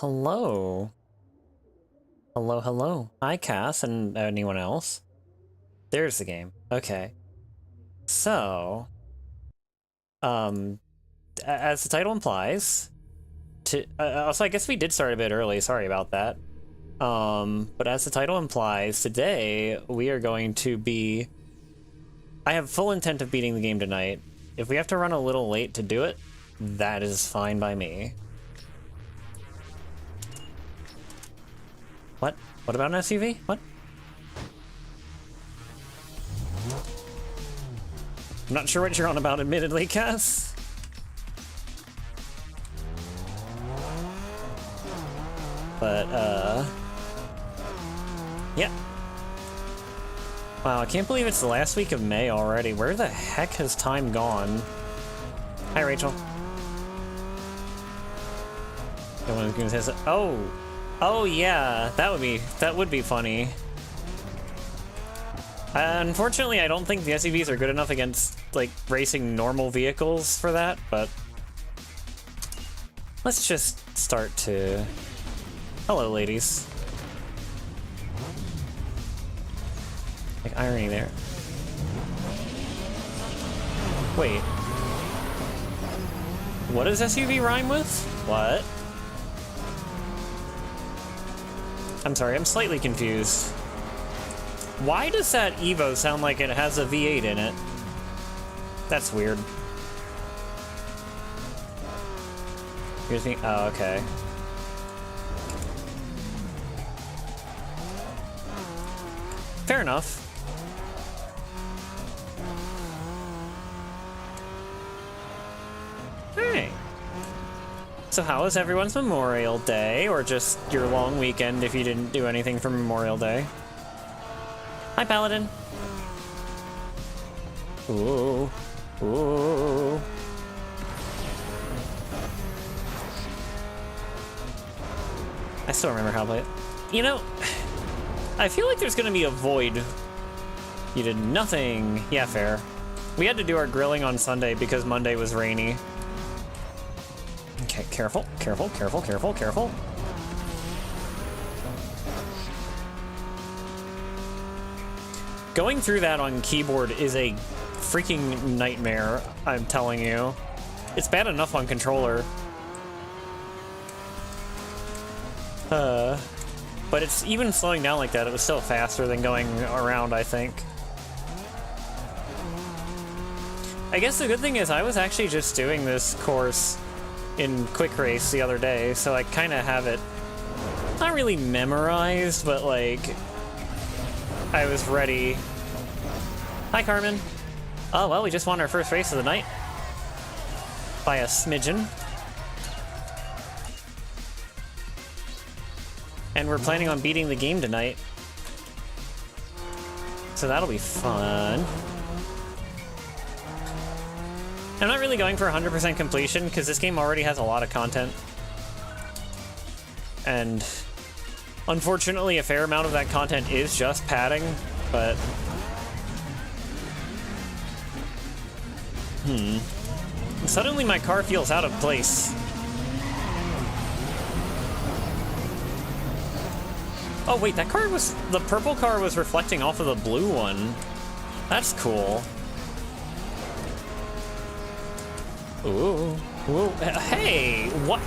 hello. Hello, hello. Hi, Cass, and anyone else. There's the game. Okay. So, as the title implies, also, I guess we did start a bit early, sorry about that. But as the title implies, today we are going to be... I have full intent of beating the game tonight. If we have to run a little late to do it, that is fine by me. What? What about an SUV? What? I'm not sure what you're on about, admittedly, Cass. But, yeah. Wow, I can't believe it's the last week of May already. Where the heck has time gone? Hi, Rachel. Oh! Oh, yeah, that would be funny. Unfortunately, I don't think the SUVs are good enough against, like, racing normal vehicles for that, but... let's just start to... Hello, ladies. Like, irony there. Wait. What does SUV rhyme with? What? I'm sorry, I'm slightly confused. Why does that Evo sound like it has a V8 in it? That's weird. Here's me. Oh, okay. Fair enough. Hey. So how was everyone's Memorial Day, or just your long weekend if you didn't do anything for Memorial Day? Hi, Paladin. Ooh. Ooh. I still remember how to play it. You know, I feel like there's gonna be a void. You did nothing. Yeah, fair. We had to do our grilling on Sunday because Monday was rainy. Okay, careful, careful, careful, careful, careful. Going through that on keyboard is a freaking nightmare, I'm telling you. It's bad enough on controller. But it's even slowing down like that, it was still faster than going around, I think. I guess the good thing is I was actually just doing this course in Quick Race the other day, so I kind of have it not really memorized, but like I was ready. Hi, Carmen. Oh, well, we just won our first race of the night by a smidgen. And we're planning on beating the game tonight. So that'll be fun. I'm not really going for 100% completion because this game already has a lot of content. And unfortunately, a fair amount of that content is just padding, but... Suddenly my car feels out of place. Oh wait, that car was... the purple car was reflecting off of the blue one. That's cool. Ooh. Ooh. Hey! What?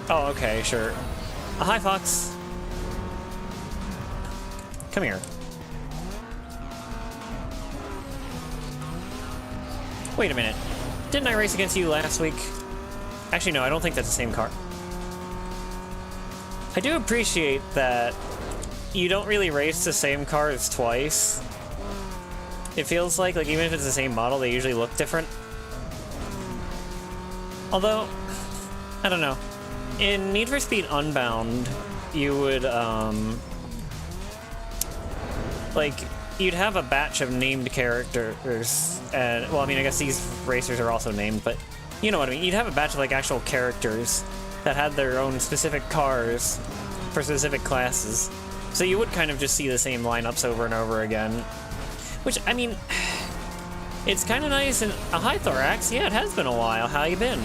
Oh, okay, sure. Hi, Fox. Come here. Wait a minute. Didn't I race against you last week? Actually, no, I don't think that's the same car. I do appreciate that you don't really race the same cars twice. It feels like even if it's the same model, they usually look different. Although, I don't know. In Need for Speed Unbound, you would, like, you'd have a batch of named characters, and, well, I mean, I guess these racers are also named, but you know what I mean. You'd have a batch of, like, actual characters that had their own specific cars for specific classes. So you would kind of just see the same lineups over and over again. Which, I mean, it's kind of nice. And hi, Thorax. Yeah, it has been a while. How you been?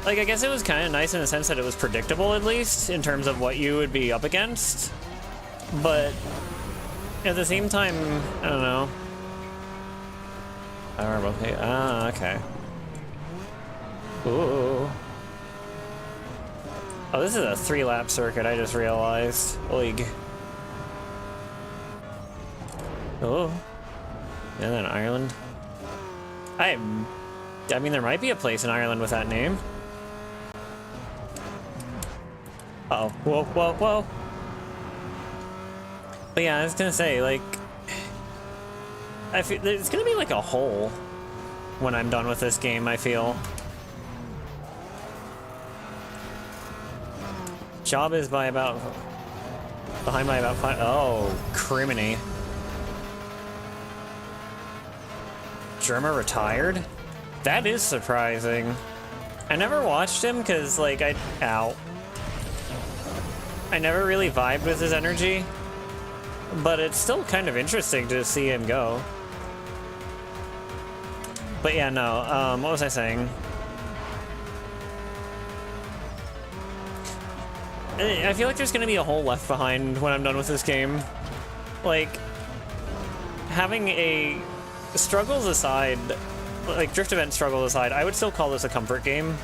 Like, I guess it was kind of nice in the sense that it was predictable, at least, in terms of what you would be up against. But at the same time, I don't know. I remember. Okay. Ah, okay. Ooh. Oh, this is a 3-lap circuit, I just realized. Oig. Oh. And then Ireland. I mean, there might be a place in Ireland with that name. Uh-oh. Whoa, whoa, whoa. But yeah, I was gonna say, like, I feel there's gonna be like a hole when I'm done with this game, I feel. Job is behind by about 5. Oh, criminy. Germa retired? That is surprising. I never watched him because, like, I never really vibed with his energy. But it's still kind of interesting to see him go. But yeah, no, what was I saying? I feel like there's gonna be a hole left behind when I'm done with this game. Like, having a struggles aside, like drift event struggles aside, I would still call this a comfort game.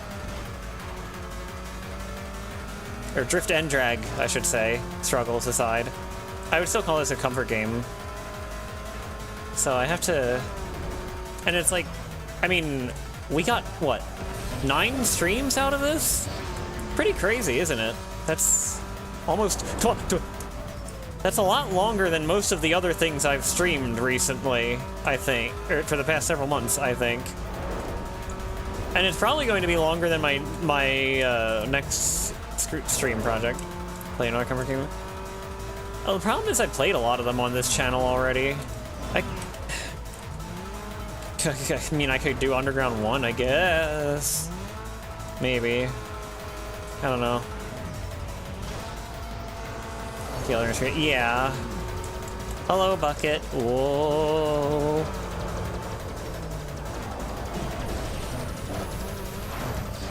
Or drift and drag, I should say, struggles aside. I would still call this a comfort game. So I have to... And it's like, I mean, we got, what, 9 streams out of this? Pretty crazy, isn't it? That's almost... That's a lot longer than most of the other things I've streamed recently, I think. Or for the past several months, I think. And it's probably going to be longer than my next stream project. Play another comfort game. Oh, the problem is I played a lot of them on this channel already. I mean, I could do Underground 1, I guess. Maybe. I don't know. Yeah. Hello, Bucket. Whoa.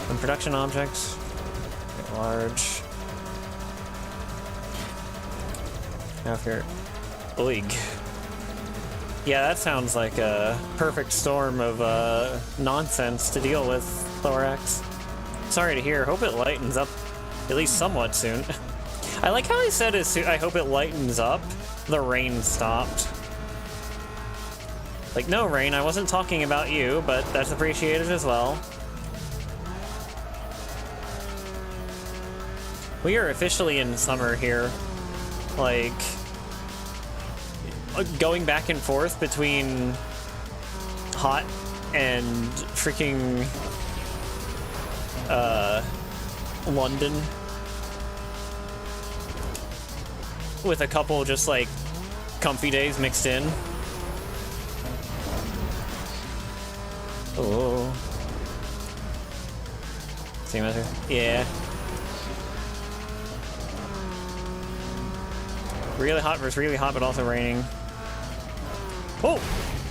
And production objects. Get large. Now if you're... Oig. Yeah, that sounds like a perfect storm of nonsense to deal with, Thorax. Sorry to hear. Hope it lightens up at least somewhat soon. I like how he said I hope it lightens up. The rain stopped. Like, no, Rain, I wasn't talking about you, but that's appreciated as well. We are officially in summer here. Like, going back and forth between hot and freaking London, with a couple just like comfy days mixed in. Oh, same as her. Yeah. Really hot versus really hot, but also raining. Oh!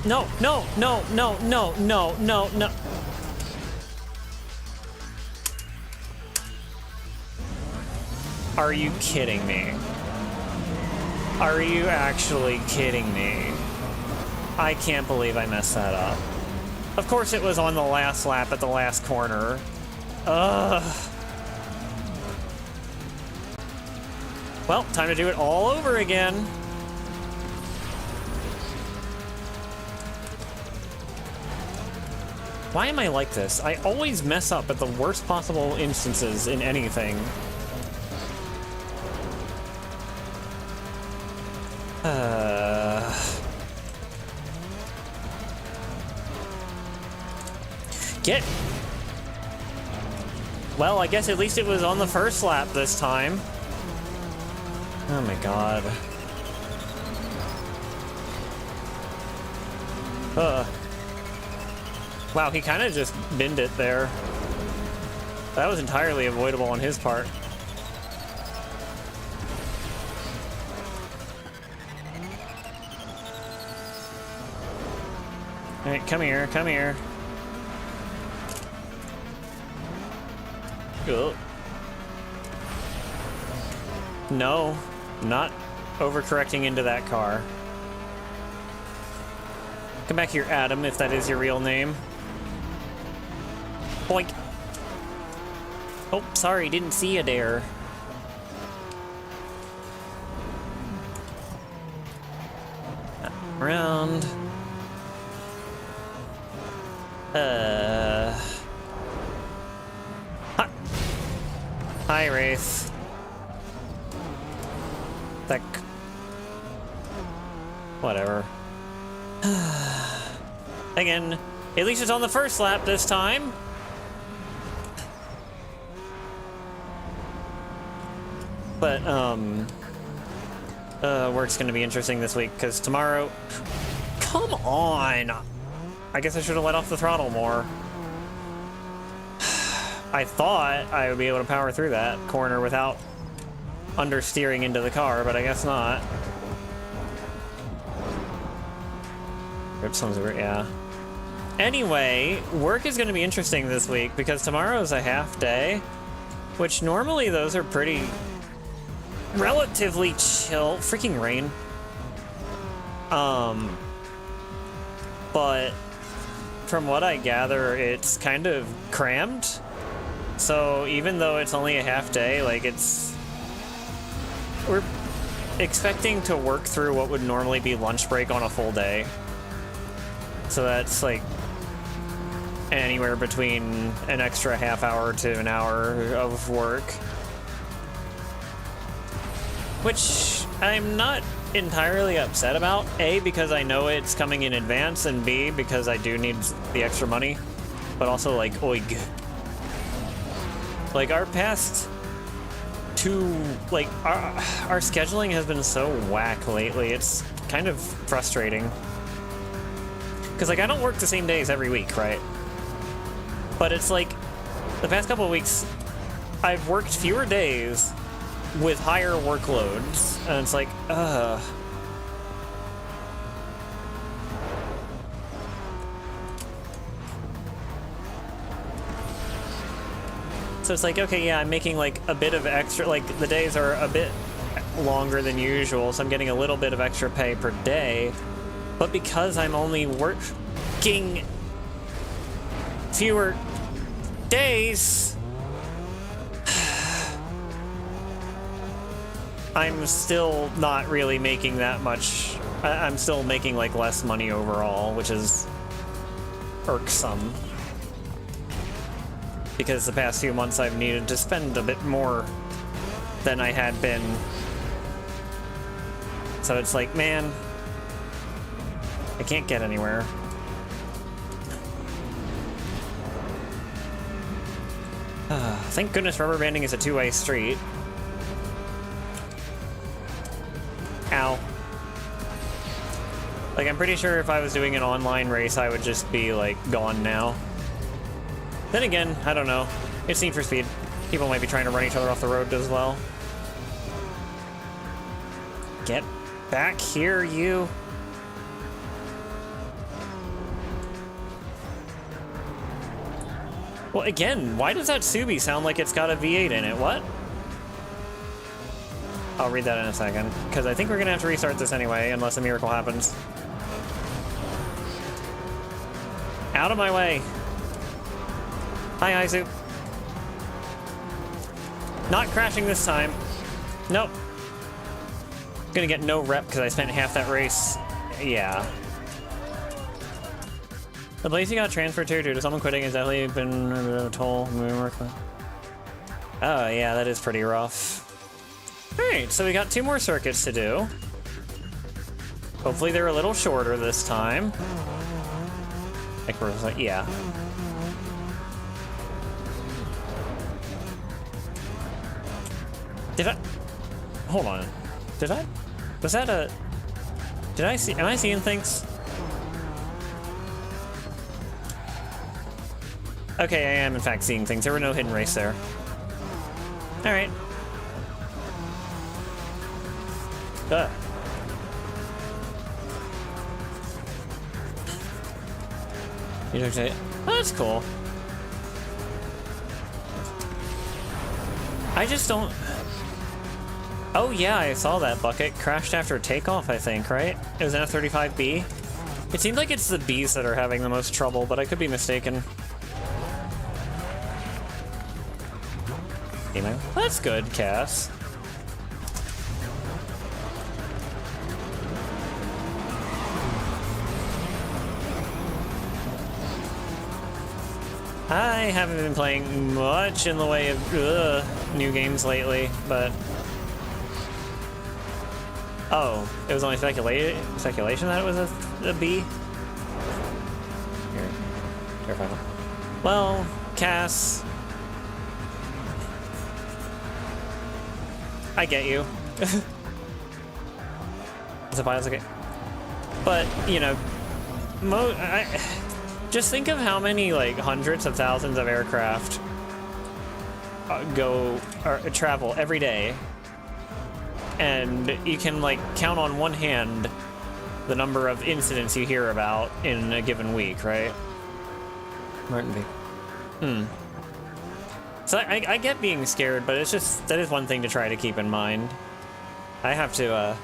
No, no, no, no, no, no, no, no. Are you kidding me? Are you actually kidding me? I can't believe I messed that up. Of course it was on the last lap at the last corner. Ugh. Well, time to do it all over again. Why am I like this? I always mess up at the worst possible instances in anything. Get... Well, I guess at least it was on the first lap this time. Oh my god. Wow, he kind of just binned it there. That was entirely avoidable on his part. Alright, come here, come here. Ugh. No, not overcorrecting into that car. Come back here, Adam, if that is your real name. Boink. Oh, sorry, didn't see you there. Around. Hi, Wraith. That. Whatever. Again, at least it's on the first lap this time. But, work's gonna be interesting this week, because tomorrow... Come on! I guess I should have let off the throttle more. I thought I would be able to power through that corner without understeering into the car, but I guess not. Rip sounds weird, yeah. Anyway, work is gonna be interesting this week, because tomorrow's a half day, which normally those are pretty... relatively chill. Freaking rain. But from what I gather, it's kind of crammed. So even though it's only a half day, like we're expecting to work through what would normally be lunch break on a full day. So that's like anywhere between an extra half hour to an hour of work. Which I'm not entirely upset about. A, because I know it's coming in advance, and B, because I do need the extra money. But also, like, oig. Like, our past two, like, our scheduling has been so whack lately. It's kind of frustrating. Because, like, I don't work the same days every week, right? But it's like, the past couple of weeks, I've worked fewer days with higher workloads, and it's like, So it's like, okay, yeah, I'm making like a bit of extra, like the days are a bit longer than usual, so I'm getting a little bit of extra pay per day, but because I'm only working fewer days, I'm still not really making that much. I'm still making like less money overall, which is irksome. Because the past few months I've needed to spend a bit more than I had been. So it's like, man, I can't get anywhere. Thank goodness rubber banding is a two-way street. Ow. Like, I'm pretty sure if I was doing an online race, I would just be, like, gone now. Then again, I don't know. It's Need for Speed. People might be trying to run each other off the road as well. Get back here, you. Well, again, why does that Subi sound like it's got a V8 in it? What? I'll read that in a second, because I think we're gonna have to restart this anyway, unless a miracle happens. Out of my way. Hi, Izu. Not crashing this time. Nope. Gonna get no rep because I spent half that race. Yeah. The place you got transferred to due to someone quitting has definitely been a toll. Oh, yeah, that is pretty rough. Alright, so we got 2 more circuits to do. Hopefully they're a little shorter this time. Like we're like, yeah. Did I? Hold on. Did I? Was that a? Did I see? Am I seeing things? Okay, I am in fact seeing things. There were no hidden race there. All right. You don't say. Oh, that's cool. I just don't... Oh yeah, I saw that bucket. Crashed after takeoff, I think, right? It was an F-35B. It seems like it's the Bs that are having the most trouble, but I could be mistaken. Email. That's good, Cass. I haven't been playing much in the way of new games lately, but... Oh, it was only speculation that it was a B? Here. Terrifying. Well, Cass... I get you. The file's okay. But, you know, just think of how many, like, hundreds of thousands of aircraft travel every day. And you can, like, count on one hand the number of incidents you hear about in a given week, right? Martin B. So I get being scared, but it's just, that is one thing to try to keep in mind. I have to,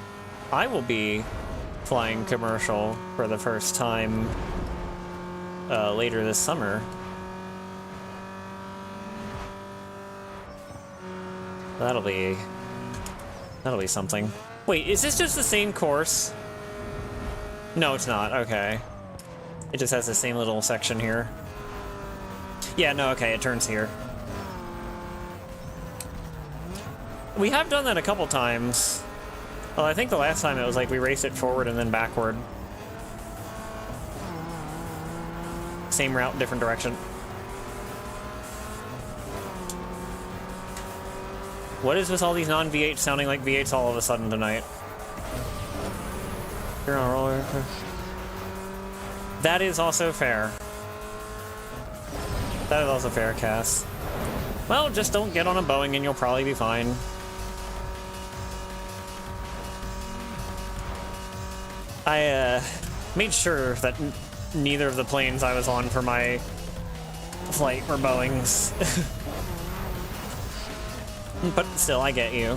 I will be flying commercial for the first time later this summer. That'll be something. Wait, is this just the same course? No, it's not. Okay. It just has the same little section here. Yeah, no, okay, it turns here. We have done that a couple times. Well, I think the last time it was like we raced it forward and then backward. Same route, different direction. What is with all these non-V8s sounding like V8s all of a sudden tonight? You're on a roller coaster. That is also fair. That is also fair, Cass. Well, just don't get on a Boeing and you'll probably be fine. I made sure that neither of the planes I was on for my flight were Boeings. But still, I get you.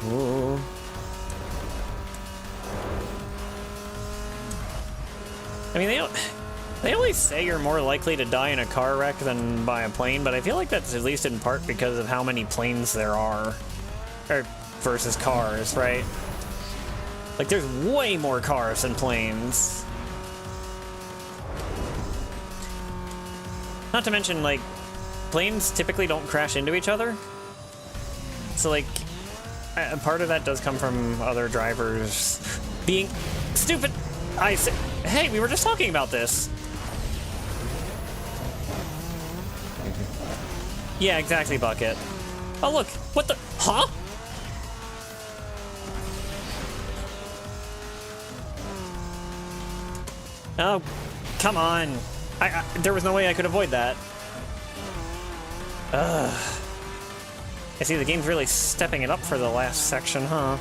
Ooh. I mean, they always say you're more likely to die in a car wreck than by a plane, but I feel like that's at least in part because of how many planes there are. Or versus cars, right? Like, there's way more cars than planes. Not to mention, like, planes typically don't crash into each other. So, like, part of that does come from other drivers being stupid. Hey, we were just talking about this. Yeah, exactly, Bucket. Oh, look. What the? Huh? Oh, come on. There was no way I could avoid that. Ugh. I see the game's really stepping it up for the last section, huh?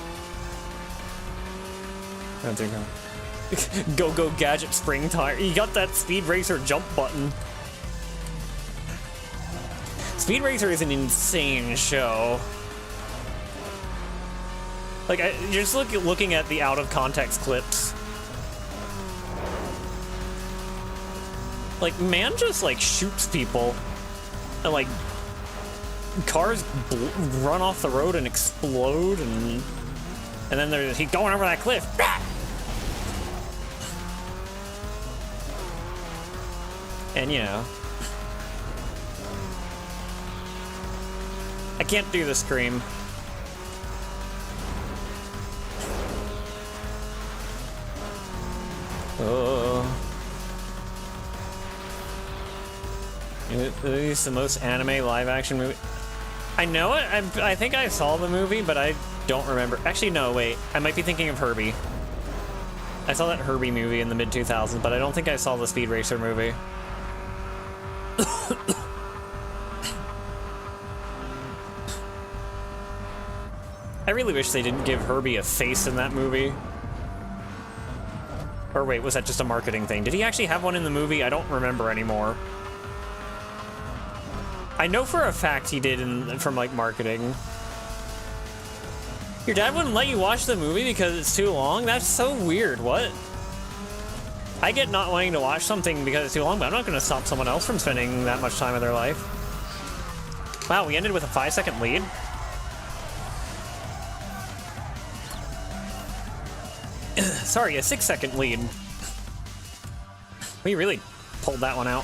Go gadget spring tire. You got that Speed Racer jump button. Speed Racer is an insane show. Like, just looking at the out of context clips. Like, man just, like, shoots people, and, like, cars run off the road and explode, and then he's going over that cliff. And, you know, I can't do the scream. Oh. It's the most anime live-action movie. I know it. I think I saw the movie, but I don't remember. Actually, no, wait. I might be thinking of Herbie. I saw that Herbie movie in the mid-2000s, but I don't think I saw the Speed Racer movie. I really wish they didn't give Herbie a face in that movie. Or wait, was that just a marketing thing? Did he actually have one in the movie? I don't remember anymore. I know for a fact he did from like marketing. Your dad wouldn't let you watch the movie because it's too long? That's so weird. What? I get not wanting to watch something because it's too long, but I'm not going to stop someone else from spending that much time of their life. Wow, we ended with a 5-second lead. Sorry, a 6-second lead. We really pulled that one out.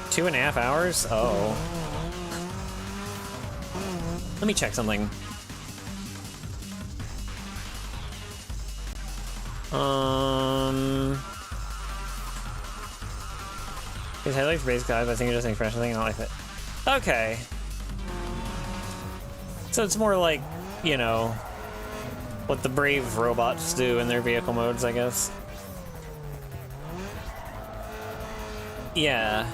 2.5 hours? Oh. Let me check something. His headlights raised guys, I think it doesn't express anything, I don't like it. Okay. So it's more like, you know, what the brave robots do in their vehicle modes, I guess. Yeah.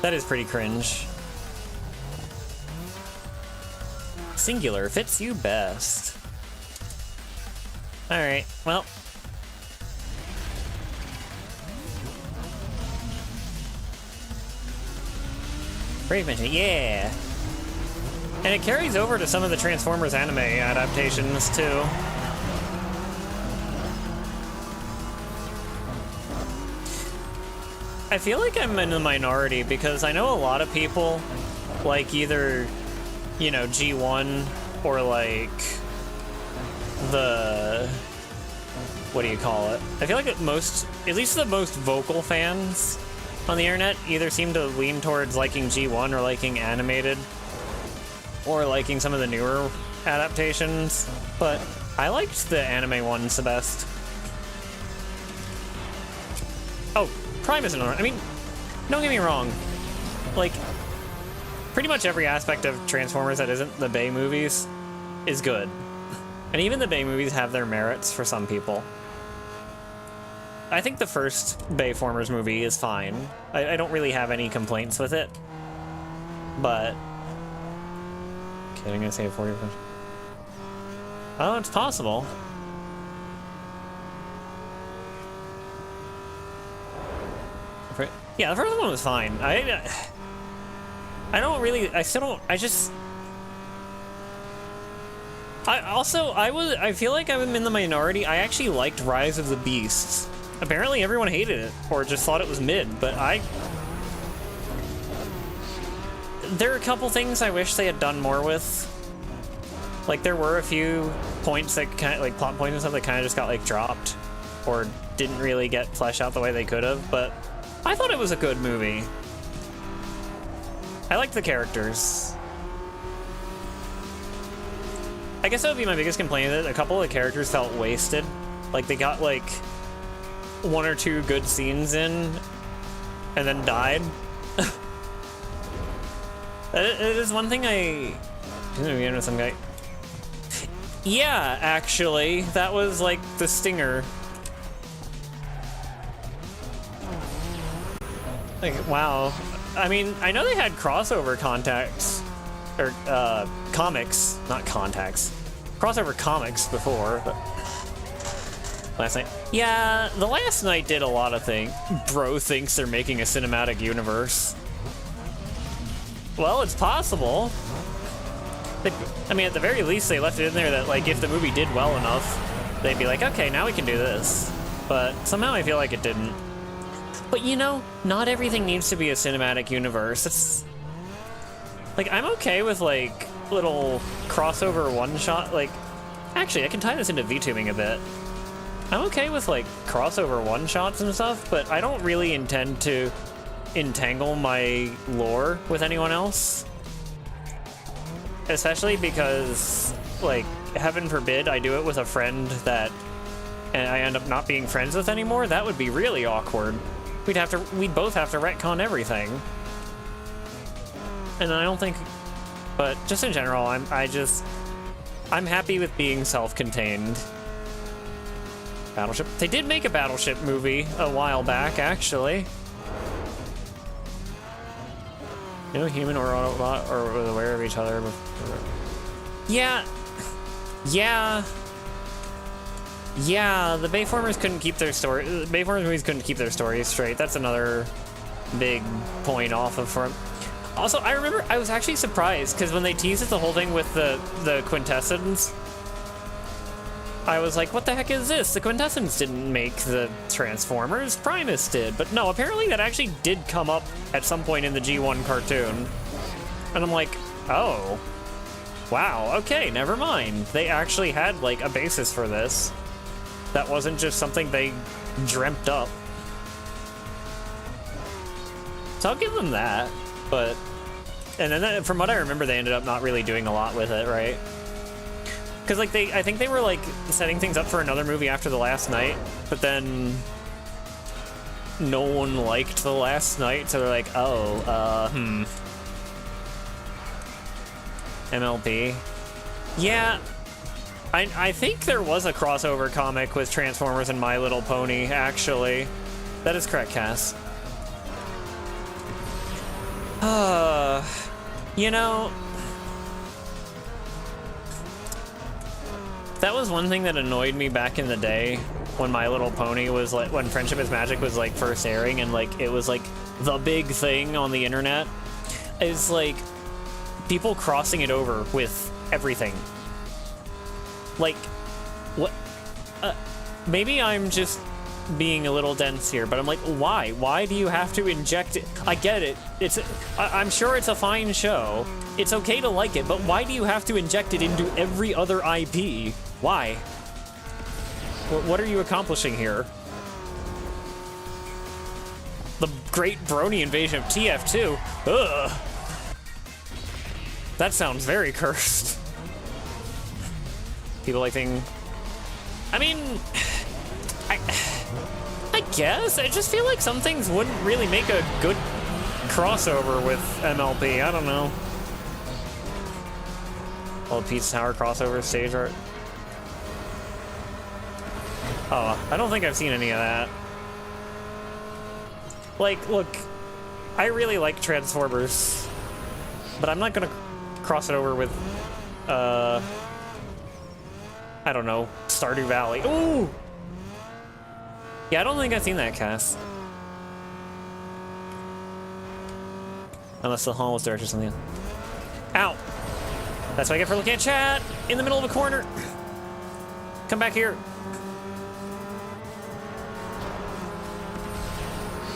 That is pretty cringe. Singular fits you best. Alright, well. Brave mention, yeah! And it carries over to some of the Transformers anime adaptations, too. I feel like I'm in the minority because I know a lot of people like either, you know, G1 or like the, what do you call it? I feel like at least the most vocal fans on the internet either seem to lean towards liking G1 or liking animated or liking some of the newer adaptations, but I liked the anime ones the best. Oh, Prime isn't on. I mean, don't get me wrong. Like, pretty much every aspect of Transformers that isn't the Bay movies is good. And even the Bay movies have their merits for some people. I think the first Bayformers movie is fine. I don't really have any complaints with it. But... okay, I'm gonna say 40%. Oh, it's possible. Yeah, the first one was fine. I feel like I'm in the minority. I actually liked Rise of the Beasts. Apparently everyone hated it, or just thought it was mid, but there are a couple things I wish they had done more with. Like, there were a few points that kind of, like, plot points and stuff that kind of just got, like, dropped, or didn't really get fleshed out the way they could have, but I thought it was a good movie. I liked the characters. I guess that would be my biggest complaint, that a couple of the characters felt wasted. Like, they got, like, 1 or 2 good scenes in, and then died. It is one thing I... didn't with some guy. Yeah, actually, that was, like, the stinger. Like, wow. I mean, I know they had crossover contacts, or, comics, not contacts. Crossover comics before, but... last night. Yeah, the last night did a lot of things. Bro thinks they're making a cinematic universe. Well, it's possible. I mean, at the very least, they left it in there that, like, if the movie did well enough, they'd be like, okay, now we can do this. But somehow I feel like it didn't. But, you know, not everything needs to be a cinematic universe. It's... like, I'm okay with, like, little crossover one-shot, like... actually, I can tie this into VTubing a bit. I'm okay with, like, crossover one-shots and stuff, but I don't really intend to entangle my lore with anyone else. Especially because, like, heaven forbid I do it with a friend that and I end up not being friends with anymore. That would be really awkward. We'd both have to retcon everything. And I don't think, but just in general, I'm happy with being self-contained. Battleship. They did make a Battleship movie a while back, actually. No human or Autobot are aware of each other. Yeah. The Bayformers couldn't keep their story. The Bayformers movies couldn't keep their stories straight. That's another big point off of for him. Also, I remember I was actually surprised because when they teased the whole thing with the Quintessence, I was like, what the heck is this? The Quintessence didn't make the Transformers, Primus did. But no, apparently that actually did come up at some point in the G1 cartoon. And I'm like, oh, wow, okay, never mind. They actually had like a basis for this. That wasn't just something they dreamt up. So I'll give them that, but... And then from what I remember, they ended up not really doing a lot with it, right? Because, like, I think they were, like, setting things up for another movie after The Last Night, but then no one liked The Last Night, so they're like, oh, MLP. Yeah, I think there was a crossover comic with Transformers and My Little Pony, actually. That is correct, Cass. You know, that was one thing that annoyed me back in the day when My Little Pony was like, when Friendship is Magic was like first airing and like it was like the big thing on the internet, is like people crossing it over with everything. Like, what? Maybe I'm just being a little dense here, but I'm like, why? Why do you have to inject it? I get it. I'm sure it's a fine show. It's okay to like it, but why do you have to inject it into every other IP? Why? What are you accomplishing here? The Great Brony Invasion of TF2? Ugh. That sounds very cursed. People like thing. I mean, I guess. I just feel like some things wouldn't really make a good crossover with MLB. I don't know. Old Pete's Tower crossover stage art. Oh, I don't think I've seen any of that. Like, look, I really like Transformers, but I'm not gonna cross it over with, I don't know, Stardew Valley. Ooh! Yeah, I don't think I've seen that, Cass. Unless the hall was dark or something. Ow! That's what I get for looking at chat in the middle of a corner. Come back here.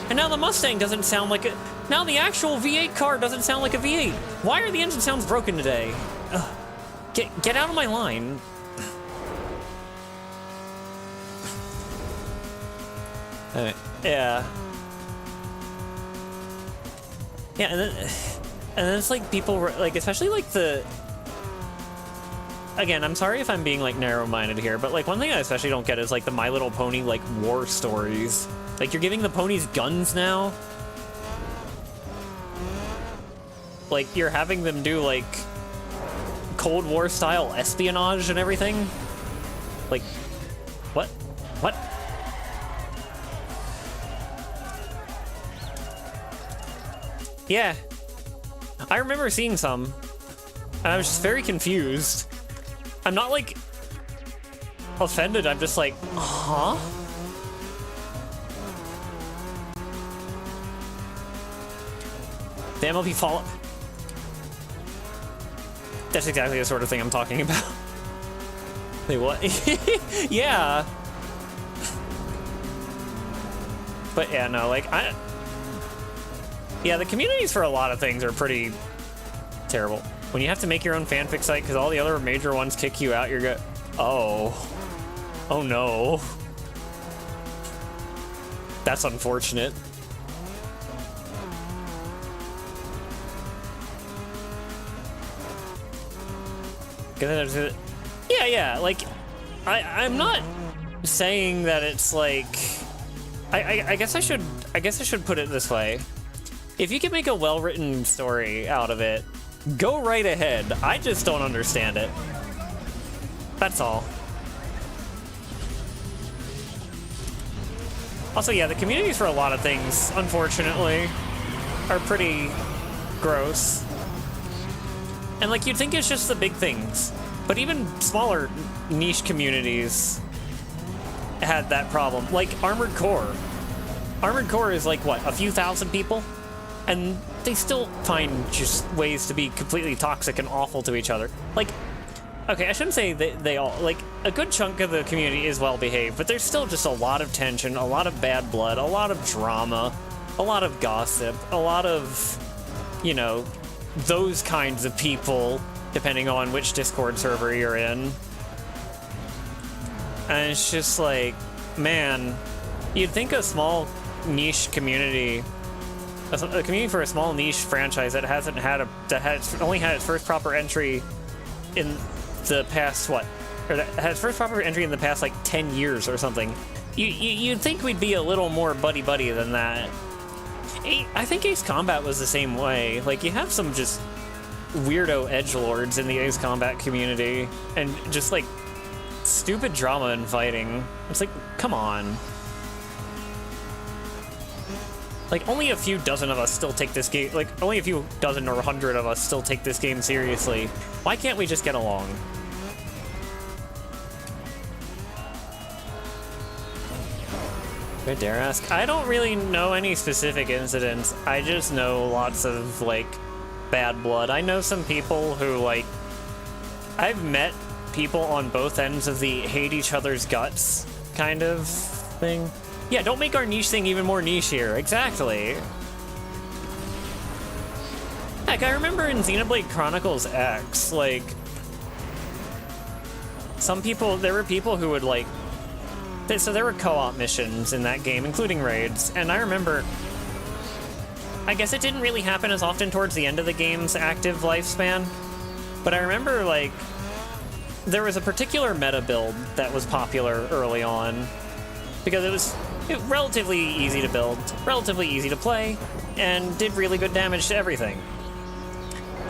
And now the Mustang doesn't sound like a... Now the actual V8 car doesn't sound like a V8. Why are the engine sounds broken today? Ugh. Get out of my line. Yeah. Yeah, and then it's like people were like, especially like the... Again, I'm sorry if I'm being like narrow-minded here, but like one thing I especially don't get is like the My Little Pony like war stories. Like you're giving the ponies guns now? Like you're having them do like Cold War style espionage and everything? Like, what? What? Yeah. I remember seeing some, and I was just very confused. I'm not, like, offended, I'm just like, huh? The MLP Fallout. That's exactly the sort of thing I'm talking about. Wait, what? Yeah. But yeah, no, like, yeah, the communities for a lot of things are pretty terrible. When you have to make your own fanfic site because all the other major ones kick you out, you're good. Oh. Oh no. That's unfortunate. Yeah, like, I'm not saying that it's like... I guess I should put it this way. If you can make a well-written story out of it, go right ahead. I just don't understand it. That's all. Also, yeah, the communities for a lot of things, unfortunately, are pretty gross. And, like, you'd think it's just the big things. But even smaller niche communities had that problem. Like, Armored Core. Armored Core is like, what, a few thousand people? And they still find just ways to be completely toxic and awful to each other. Like, okay, I shouldn't say they all, like, a good chunk of the community is well behaved, but there's still just a lot of tension, a lot of bad blood, a lot of drama, a lot of gossip, a lot of, you know, those kinds of people, depending on which Discord server you're in. And it's just like, man, you'd think a small niche community, a community for a small niche franchise that hasn't had that has only had its first proper entry in the past, what, or that had its first proper entry in the past like 10 years or something. You'd think we'd be a little more buddy-buddy than that. I think Ace Combat was the same way. Like, you have some just weirdo edgelords in the Ace Combat community, and just like stupid drama and fighting. It's like, come on. Like, only a few dozen of us still take this game, like, only a few dozen or 100 of us still take this game seriously. Why can't we just get along? Good dare ask. I don't really know any specific incidents. I just know lots of, like, bad blood. I know some people who, like, I've met people on both ends of the hate each other's guts kind of thing. Yeah, don't make our niche thing even more niche here. Exactly. Heck, I remember in Xenoblade Chronicles X, like, some people, there were people who would, like, so there were co-op missions in that game, including raids, and I remember, I guess it didn't really happen as often towards the end of the game's active lifespan, but I remember, like, there was a particular meta build that was popular early on, because it was relatively easy to build, relatively easy to play, and did really good damage to everything.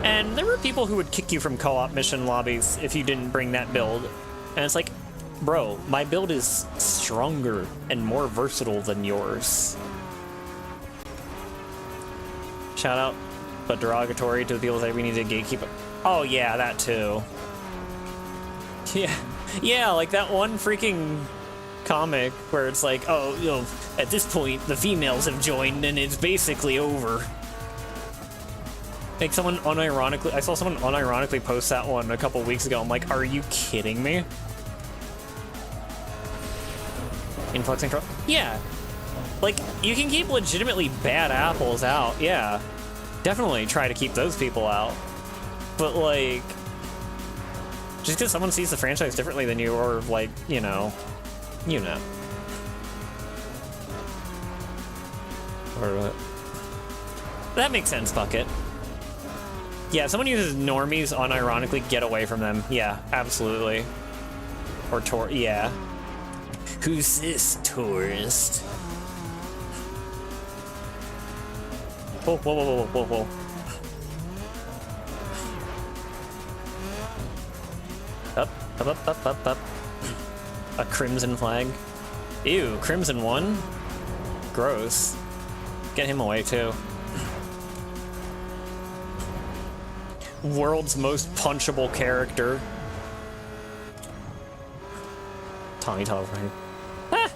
And there were people who would kick you from co-op mission lobbies if you didn't bring that build, and it's like, bro, my build is stronger and more versatile than yours. Shout out, but derogatory to the people that we need to gatekeep. Oh yeah, that too. Yeah, like that one freaking comic where it's like, oh, you know, at this point the females have joined and it's basically over. Like someone unironically, I saw someone unironically post that one a couple weeks ago. I'm like, are you kidding me? Influx control? Yeah. Like, you can keep legitimately bad apples out, yeah. Definitely try to keep those people out. But, like, just because someone sees the franchise differently than you, or, like, you know. Or what? That makes sense, Bucket. Yeah, if someone uses normies unironically, get away from them. Yeah, absolutely. Or yeah. Who's this tourist? Whoa, whoa, whoa, whoa, whoa, whoa. Up, up, up, up, up, up. A crimson flag. Ew, crimson one? Gross. Get him away, too. World's most punchable character. Tommy Telephone. Ah!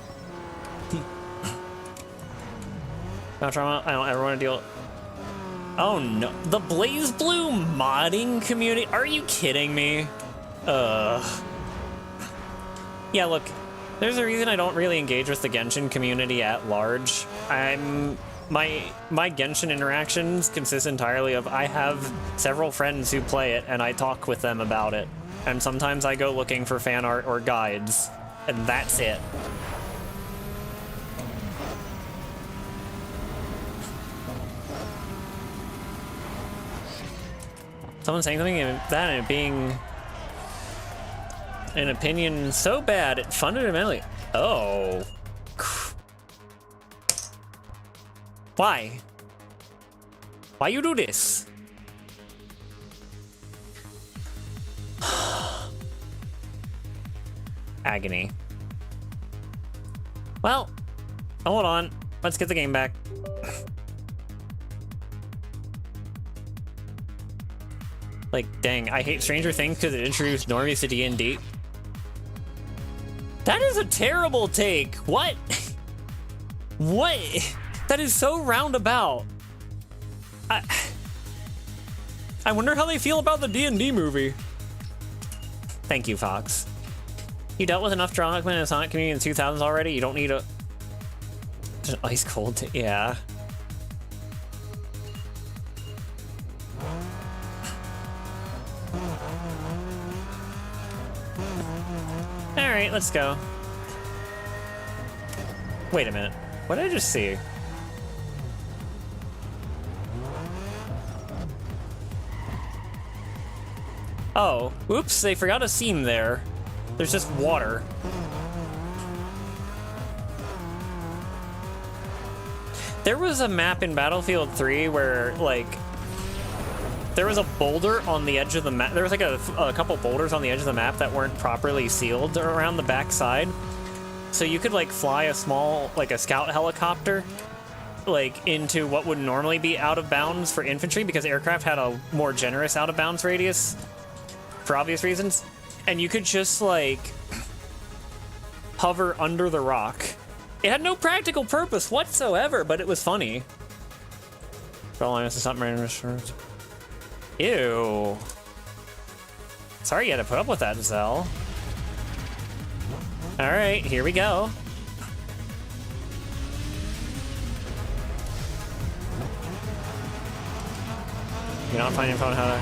No trauma. I don't ever want to deal. Oh no. The Blaze Blue modding community? Are you kidding me? Yeah, look. There's a reason I don't really engage with the Genshin community at large. My Genshin interactions consist entirely of I have several friends who play it and I talk with them about it. And sometimes I go looking for fan art or guides. And that's it. Someone saying something and that and it being an opinion so bad it fundamentally. Oh. Why? Why you do this? Agony. Well, hold on. Let's get the game back. Like, dang, I hate Stranger Things because it introduced normies to D&D. That is a terrible take. What? What? That is so roundabout. I wonder how they feel about the D&D movie. Thank you, Fox. You dealt with enough drama in the Sonic community in the 2000s already? You don't need a... Just ice cold, yeah. Alright, let's go. Wait a minute. What did I just see? Oh, oops, they forgot a seam there. There's just water. There was a map in Battlefield 3 where, like, there was a boulder on the edge of the map. There was, like, a couple boulders on the edge of the map that weren't properly sealed around the backside. So you could, like, fly a small, like, a scout helicopter, like, into what would normally be out of bounds for infantry, because aircraft had a more generous out of bounds radius, for obvious reasons. And you could just, like, hover under the rock. It had no practical purpose whatsoever, but it was funny. Ew. Sorry you had to put up with that, Zell. Alright, here we go. You're not finding phone how to...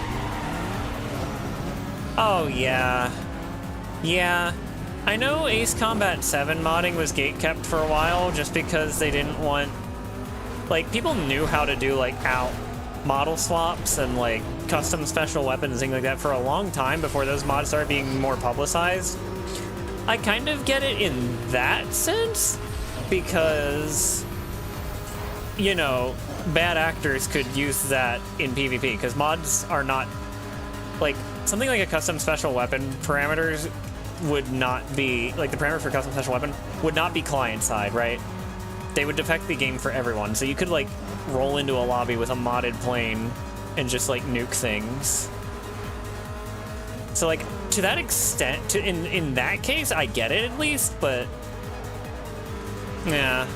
Oh, yeah. Yeah. I know Ace Combat 7 modding was gatekept for a while just because they didn't want... Like, people knew how to do, like, model swaps and, like, custom special weapons and things like that for a long time before those mods started being more publicized. I kind of get it in that sense because, you know, bad actors could use that in PvP because mods are not... Like, something like a custom special weapon parameters would not be, like, the parameter for custom special weapon would not be client-side, right? They would affect the game for everyone. So you could, like, roll into a lobby with a modded plane and just, like, nuke things. So, like, to that extent, in that case, I get it at least, but... Yeah.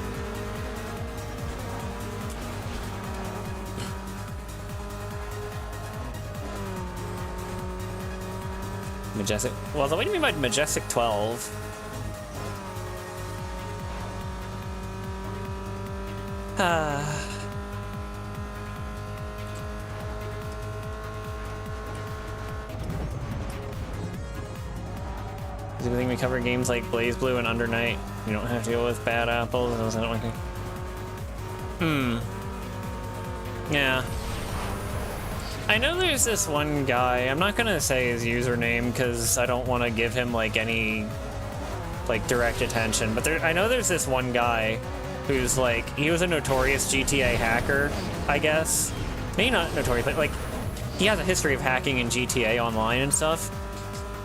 Majestic. Well, what do you mean by Majestic 12? Do you think we cover games like Blaze Blue and Under Night? You don't have to deal with bad apples. I don't like it. Yeah. I know there's this one guy, I'm not gonna say his username because I don't want to give him like any like direct attention, but I know there's this one guy who's like, he was a notorious GTA hacker, I guess. Maybe not notorious, but like, he has a history of hacking in GTA Online and stuff.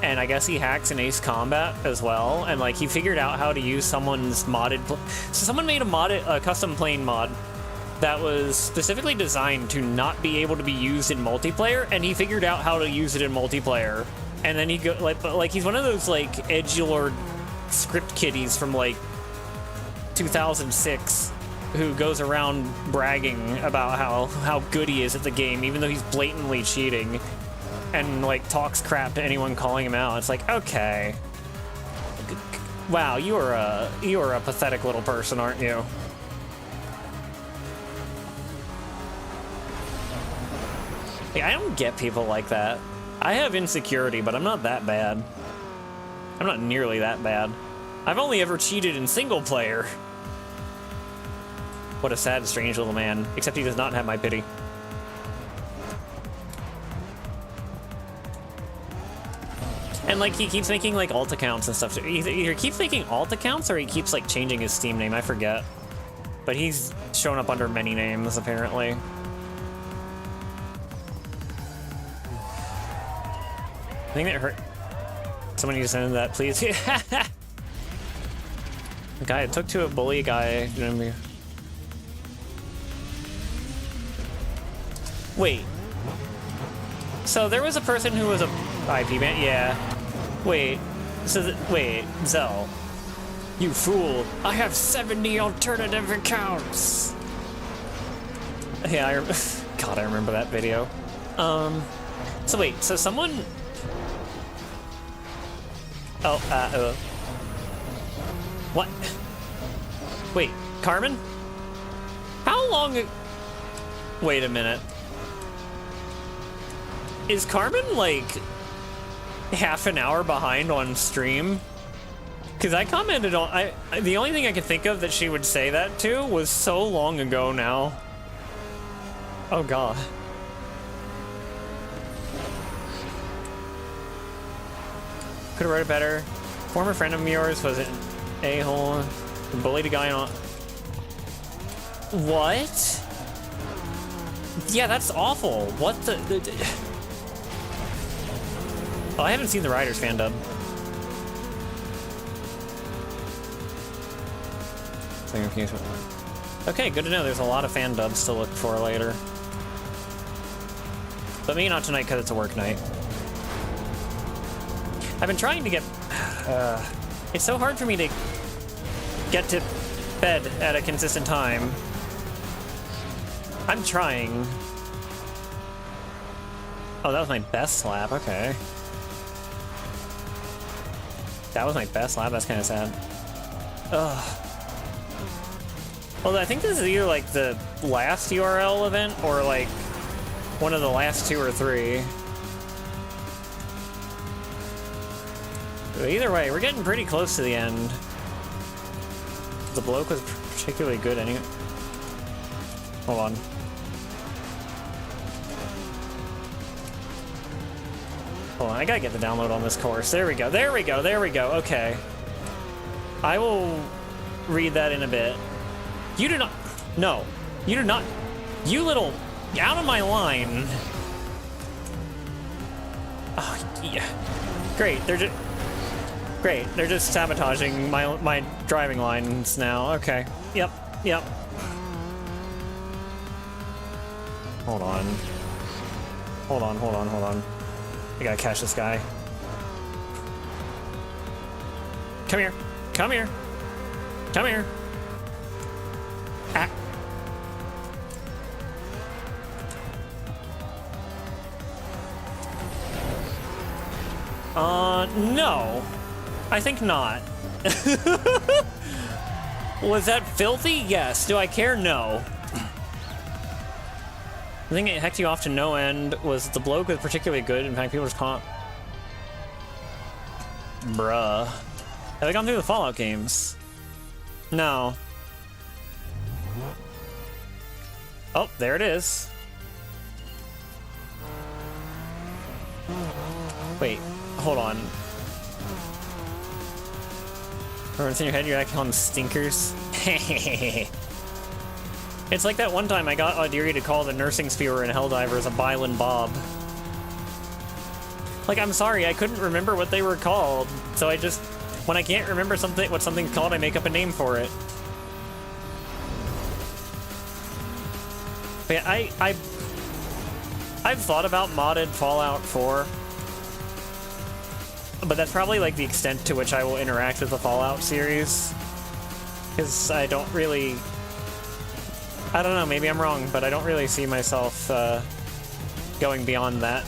And I guess he hacks in Ace Combat as well, and like he figured out how to use someone's modded... So someone made a custom plane mod that was specifically designed to not be able to be used in multiplayer, and he figured out how to use it in multiplayer. And then he like he's one of those like edgelord script kiddies from like 2006 who goes around bragging about how good he is at the game, even though he's blatantly cheating, and like talks crap to anyone calling him out. It's like, okay, wow, you are a pathetic little person, aren't you? Yeah, I don't get people like that. I have insecurity, but I'm not that bad. I'm not nearly that bad. I've only ever cheated in single player. What a sad, strange little man. Except he does not have my pity. And like, he keeps making like alt accounts and stuff. Either he keeps making alt accounts or he keeps like changing his Steam name, I forget. But he's shown up under many names, apparently. I think that hurt. Someone needs to send that, please. The guy took to a bully guy. Wait. So there was a person who was a IP man. Yeah. Wait. So wait, Zell. You fool! I have 70 alternative accounts! Yeah, God, I remember that video. So wait, so someone... Oh, what? Wait, Carmen? How long... Wait a minute. Is Carmen, like, half an hour behind on stream? Because I commented on... the only thing I could think of that she would say that to was so long ago now. Oh, God. Could've wrote it better. Former friend of yours was an a-hole. Bullied a guy on... What? Yeah, that's awful. What the... Oh, I haven't seen the Riders fan dub. Okay, good to know. There's a lot of fan dubs to look for later. But maybe not tonight because it's a work night. I've been trying to get... it's so hard for me to get to bed at a consistent time. I'm trying. Oh, that was my best slap. Okay. That was my best slap. That's kind of sad. Ugh. Although I think this is either like the last URL event or like one of the last 2 or 3. But either way, we're getting pretty close to the end. The bloke was particularly good anyway. Hold on. Hold on, I gotta get the download on this course. There we go, there we go, there we go. Okay. I will read that in a bit. You do not... No. You do not... You little... Out of my line. Oh, yeah. Great, they're just... Great, they're just sabotaging my driving lines now. Okay. Yep, yep. Hold on. Hold on, hold on, hold on. I gotta catch this guy. Come here. Come here. Come here. Ah. No. I think not. Was that filthy? Yes. Do I care? No. The thing that hecked you off to no end was the bloke was particularly good. In fact, people just call it... Bruh. Have I gone through the Fallout games? No. Oh, there it is. Wait, hold on. Remember, it's in your head, you're acting on stinkers? It's like that one time I got Audiri to call the nursing spewer in Helldivers a Bylin Bob. Like, I'm sorry, I couldn't remember what they were called, so I just... When I can't remember what something's called, I make up a name for it. But yeah, I've thought about modded Fallout 4. But that's probably like the extent to which I will interact with the Fallout series. Because I don't really... I don't know, maybe I'm wrong, but I don't really see myself going beyond that.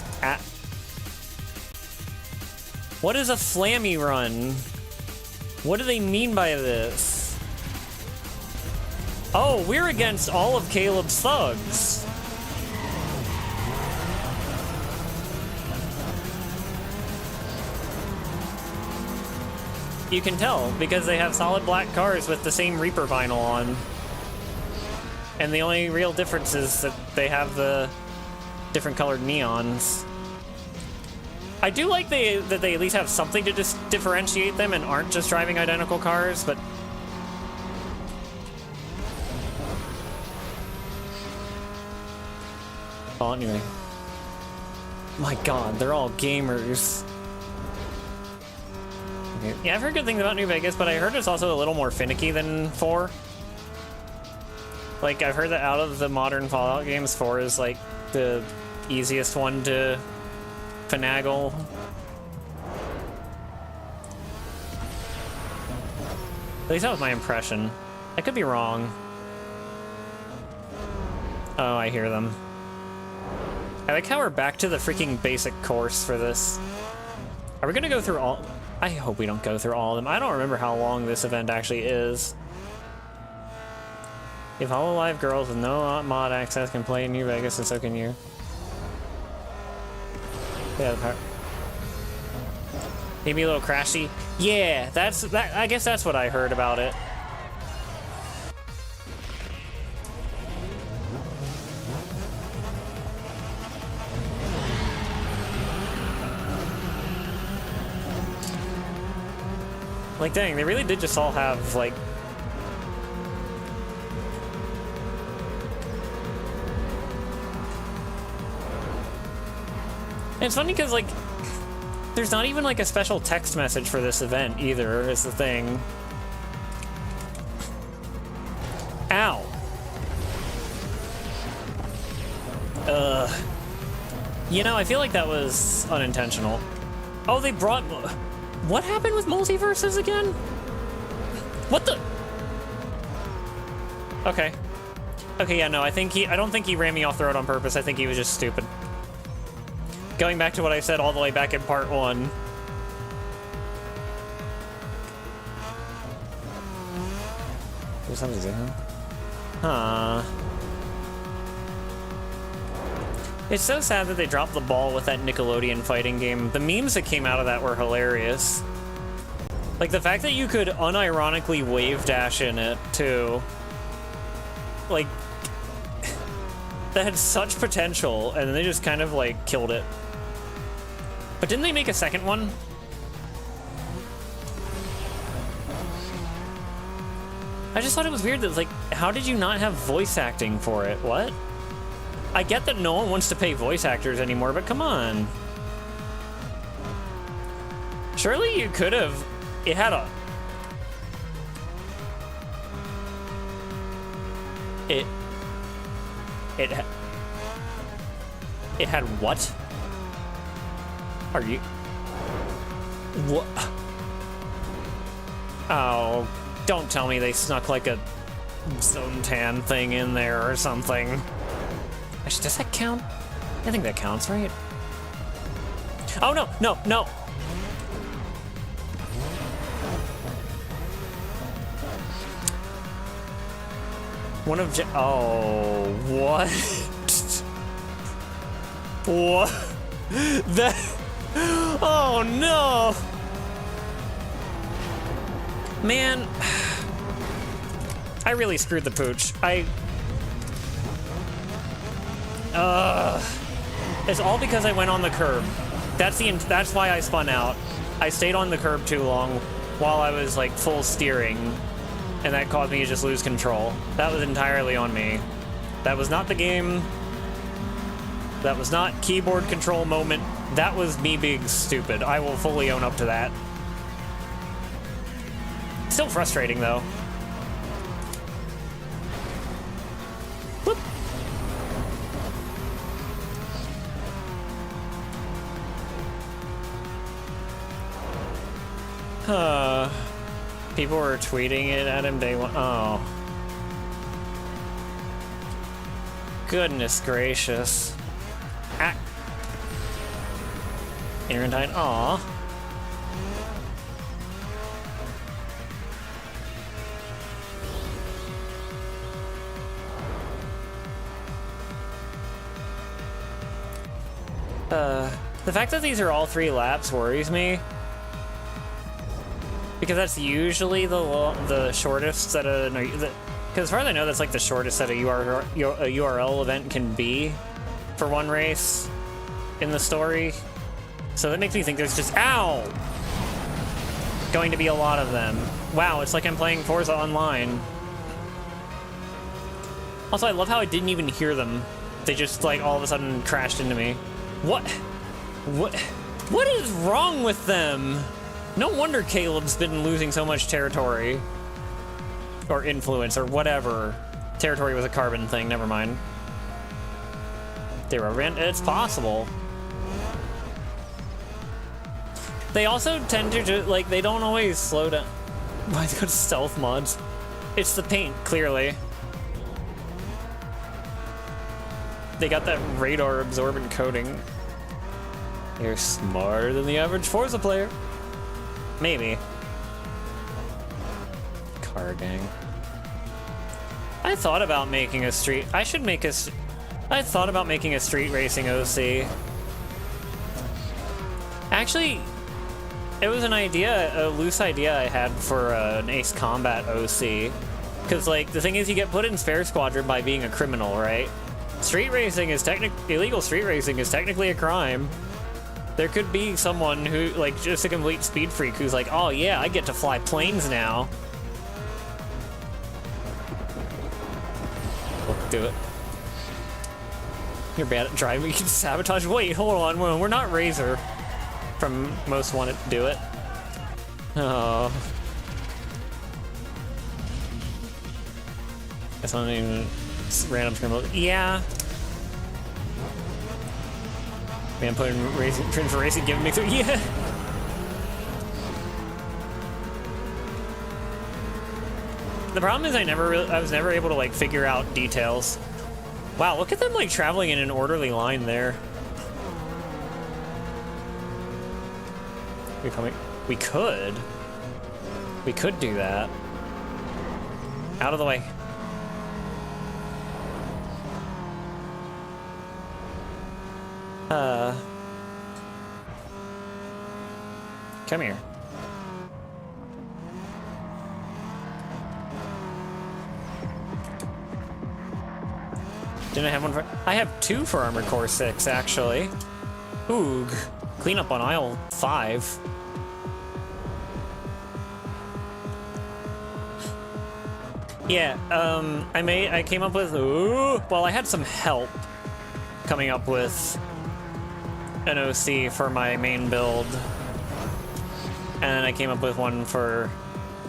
What is a flammy run? What do they mean by this? Oh, we're against all of Caleb's thugs. You can tell, because they have solid black cars with the same Reaper vinyl on. And the only real difference is that they have the different colored neons. I do like that they at least have something to just differentiate them and aren't just driving identical cars, but... Well, anyway. My god, they're all gamers. Yeah, I've heard good things about New Vegas, but I heard it's also a little more finicky than 4. Like, I've heard that out of the modern Fallout games, 4 is, like, the easiest one to finagle. At least that was my impression. I could be wrong. Oh, I hear them. I like how we're back to the freaking basic course for this. Are we gonna go through all? I hope we don't go through all of them. I don't remember how long this event actually is. If Hololive girls with no mod access can play in New Vegas, and so can you. Yeah, maybe a little crashy. Yeah, that's that. I guess that's what I heard about it. Like, dang, they really did just all have, like... And it's funny because, like, there's not even, like, a special text message for this event, either, is the thing. Ow! You know, I feel like that was unintentional. Oh, they brought... What happened with multiverses again? What the? Okay. Okay, yeah, no, I don't think he ran me off the road on purpose. I think he was just stupid. Going back to what I said all the way back in part 1. There's something to do. Huh. It's so sad that they dropped the ball with that Nickelodeon fighting game. The memes that came out of that were hilarious. Like, the fact that you could unironically wave dash in it, too. Like, that had such potential, and then they just kind of, like, killed it. But didn't they make a second one? I just thought it was weird that, like, how did you not have voice acting for it? What? I get that no one wants to pay voice actors anymore, but come on. Surely you could have... It had a... It had what? Are you... What? Oh, don't tell me they snuck like a zone tan thing in there or something. Actually, does that count? I think that counts, right? Oh, no, no, no. One of oh, what? What? That... Oh, no. Man. I really screwed the pooch. It's all because I went on the curb. That's why I spun out. I stayed on the curb too long while I was like full steering, and that caused me to just lose control. That was entirely on me. That was not the game. That was not keyboard control moment. That was me being stupid. I will fully own up to that. Still frustrating though. Whoop. People were tweeting it at him day one. Oh. Goodness gracious. Ah. Arentine, aw. The fact that these are all 3 laps worries me. Because that's usually the shortest that because as far as I know, that's like the shortest that a URL event can be for one race in the story. So that makes me think there's just, ow! Going to be a lot of them. Wow, it's like I'm playing Forza Online. Also, I love how I didn't even hear them. They just like all of a sudden crashed into me. What is wrong with them? No wonder Caleb's been losing so much territory. Or influence, or whatever. Territory was a carbon thing, never mind. It's possible. They also tend to, like, they don't always slow down. Why they go to stealth mods? It's the paint, clearly. They got that radar absorbent coating. You're smarter than the average Forza player. Maybe. Car gang. I thought about making a street. I thought about making a street racing OC. Actually, it was an idea, a loose idea I had for an Ace Combat OC. Because, like, the thing is, you get put in Spare Squadron by being a criminal, right? Illegal street racing is technically a crime. There could be someone who, like, just a complete speed freak who's like, oh yeah, I get to fly planes now. Do it. You're bad at driving, you can sabotage. Wait, hold on, we're not Razor. From Most Wanted to do it. Oh. That's not even random criminal. Yeah. Man, putting racing, training for racing, giving me through. Yeah. The problem is I was never able to like figure out details. Wow, look at them like traveling in an orderly line there. We could do that. Out of the way. Come here. Didn't I have one for? I have 2 for Armored Core 6, actually. Oog. Clean up on aisle 5. Yeah, I came up with, well, I had some help coming up with an OC for my main build. And I came up with one for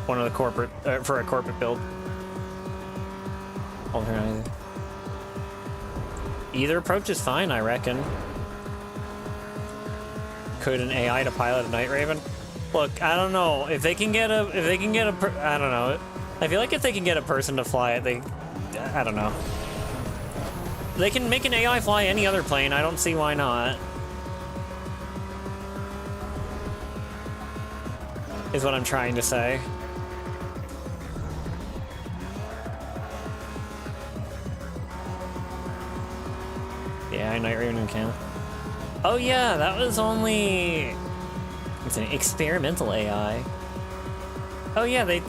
one of the corporate, for a corporate build. Either approach is fine, I reckon. Could an AI to pilot a Night Raven? Look, I don't know if they can get a, I don't know. I feel like if they can get a person to fly it, I don't know. They can make an AI fly any other plane. I don't see why not. Is what I'm trying to say. Yeah, Night Raven can. Oh yeah, that was only... It's an experimental AI. Oh yeah, they...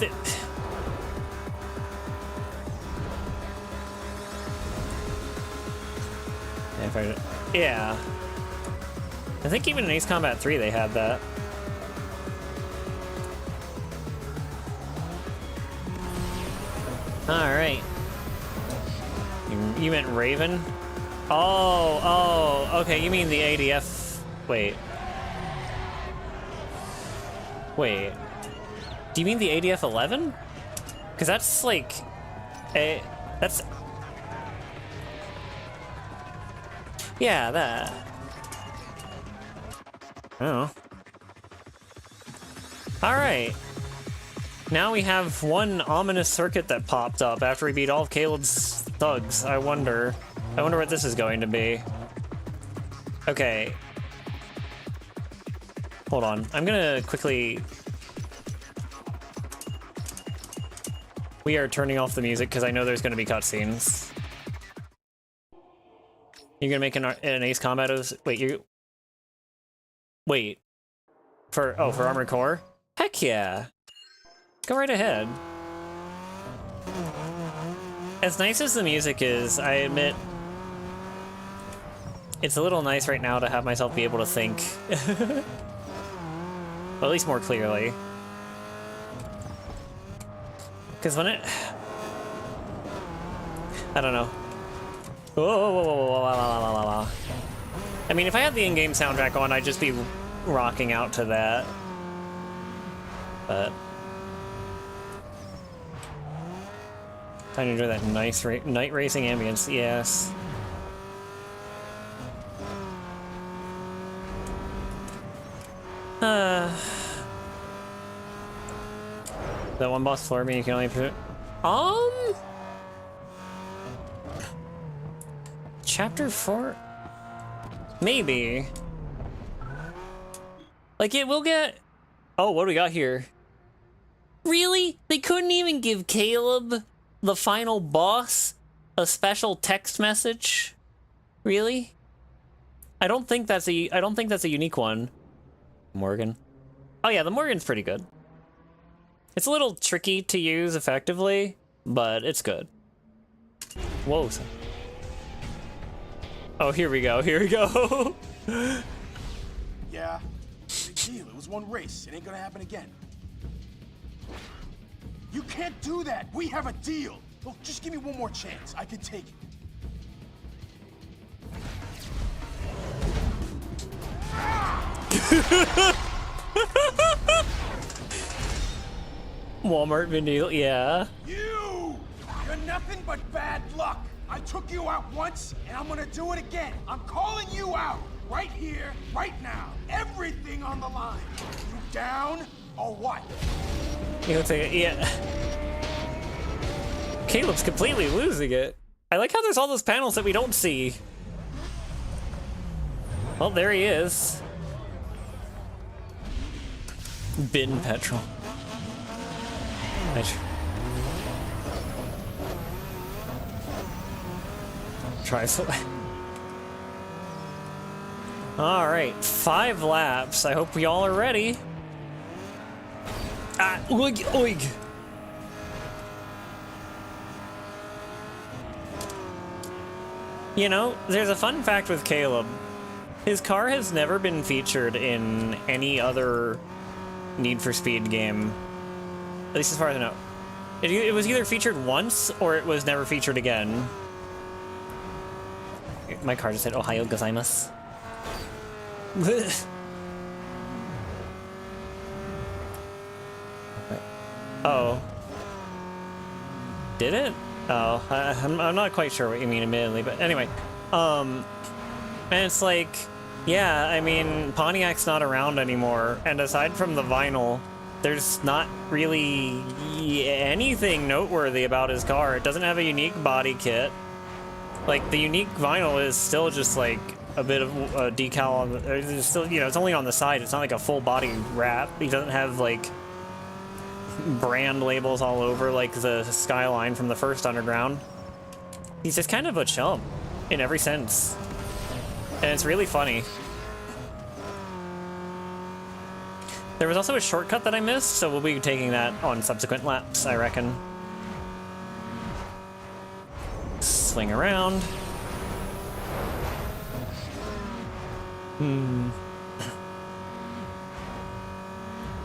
Yeah. I think even in Ace Combat 3 they had that. Alright. You meant Raven? Oh, okay, you mean the ADF... Wait. Do you mean the ADF 11? Because that's like... that's... Yeah, that. Oh. Alright. Now we have one ominous circuit that popped up after we beat all of Caleb's thugs. I wonder what this is going to be. Okay. Hold on. I'm gonna quickly... We are turning off the music because I know there's gonna be cutscenes. You're gonna make an Ace Combat OC? Wait. For Armored Core? Heck yeah. Go right ahead. As nice as the music is, I admit, it's a little nice right now to have myself be able to think. Well, at least more clearly. Because when it... I don't know. Whoa. I mean, if I had the in-game soundtrack on, I'd just be rocking out to that. But... Time to enjoy that nice night racing ambience, yes. The one boss floor me, you can only put. Chapter 4? Maybe. Like, it will get. Oh, what do we got here? Really? They couldn't even give Caleb, the final boss, a special text message? Really? I don't think that's a unique one. Morgan. Oh yeah, the Morgan's pretty good. It's a little tricky to use effectively, but it's good. Whoa. Oh, here we go. Here we go. Yeah. Big deal. It was one race. It ain't gonna happen again. You can't do that. We have a deal. Look, just give me one more chance. I can take it. Walmart video, yeah. You're nothing but bad luck. I took you out once, and I'm gonna do it again. I'm calling you out. Right here, right now. Everything on the line. You down or what? You looks like, yeah. Caleb's completely losing it. I like how there's all those panels that we don't see. Well, there he is. Bin petrol. Try so. All right, 5 laps. I hope we all are ready. Ah, oig, oig. You know, there's a fun fact with Caleb. His car has never been featured in any other Need for Speed game. At least as far as I know. It was either featured once or it was never featured again. My car just said Ohio gozaimasu. Oh. Did it? Oh, I'm not quite sure what you mean admittedly, but anyway. And it's like, yeah, I mean, Pontiac's not around anymore, and aside from the vinyl, there's not really anything noteworthy about his car. It doesn't have a unique body kit. Like, the unique vinyl is still just like a bit of a decal on the, it's still, you know, it's only on the side. It's not like a full body wrap. He doesn't have like brand labels all over like the Skyline from the first Underground. He's just kind of a chump in every sense. And it's really funny. There was also a shortcut that I missed, so we'll be taking that on subsequent laps, I reckon. Swing around.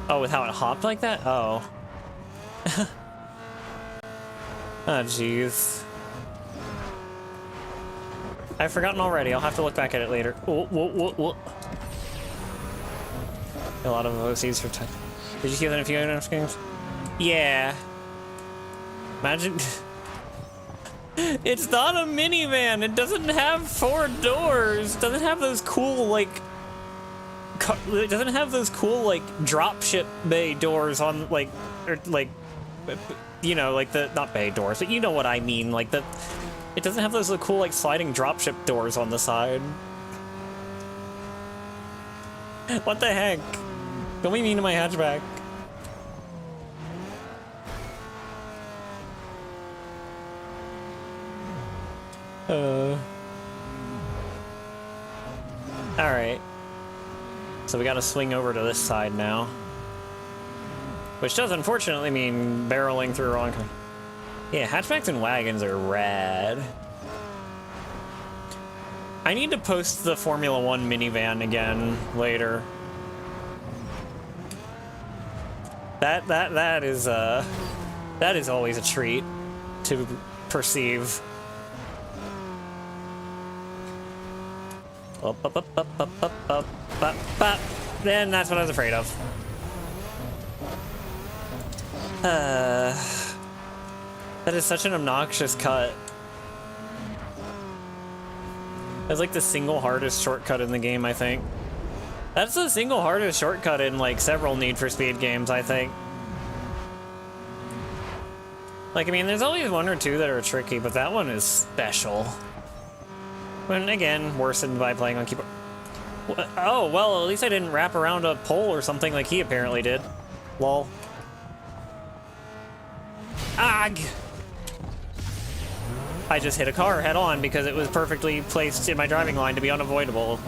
Oh, with how it hopped like that? Oh. Oh, jeez. I've forgotten already. I'll have to look back at it later. Whoa, whoa, whoa, whoa. A lot of OCs for time. Did you hear that in a few NFS games? Yeah. Imagine. It's not a minivan. It doesn't have 4 doors. It doesn't have those cool, like. It doesn't have those cool, like, dropship bay doors on, like, or, like, you know, like the, not bay doors, but you know what I mean. Like, the. It doesn't have those cool, like, sliding dropship doors on the side. What the heck? Don't be mean to my hatchback. Alright. So we gotta swing over to this side now. Which does unfortunately mean barreling through wrong. Yeah, hatchbacks and wagons are rad. I need to post the Formula 1 minivan again later. That is always a treat to perceive. Up, up, up, up, up, up, up, up, up. Then that's what I was afraid of. That is such an obnoxious cut. That's like the single hardest shortcut in the game, I think. That's the single hardest shortcut in like several Need for Speed games, I think. Like, I mean, there's always one or two that are tricky, but that one is special. When, again, worsened by playing on keyboard. Oh, well, at least I didn't wrap around a pole or something like he apparently did. Lol. Ag! I just hit a car head on because it was perfectly placed in my driving line to be unavoidable.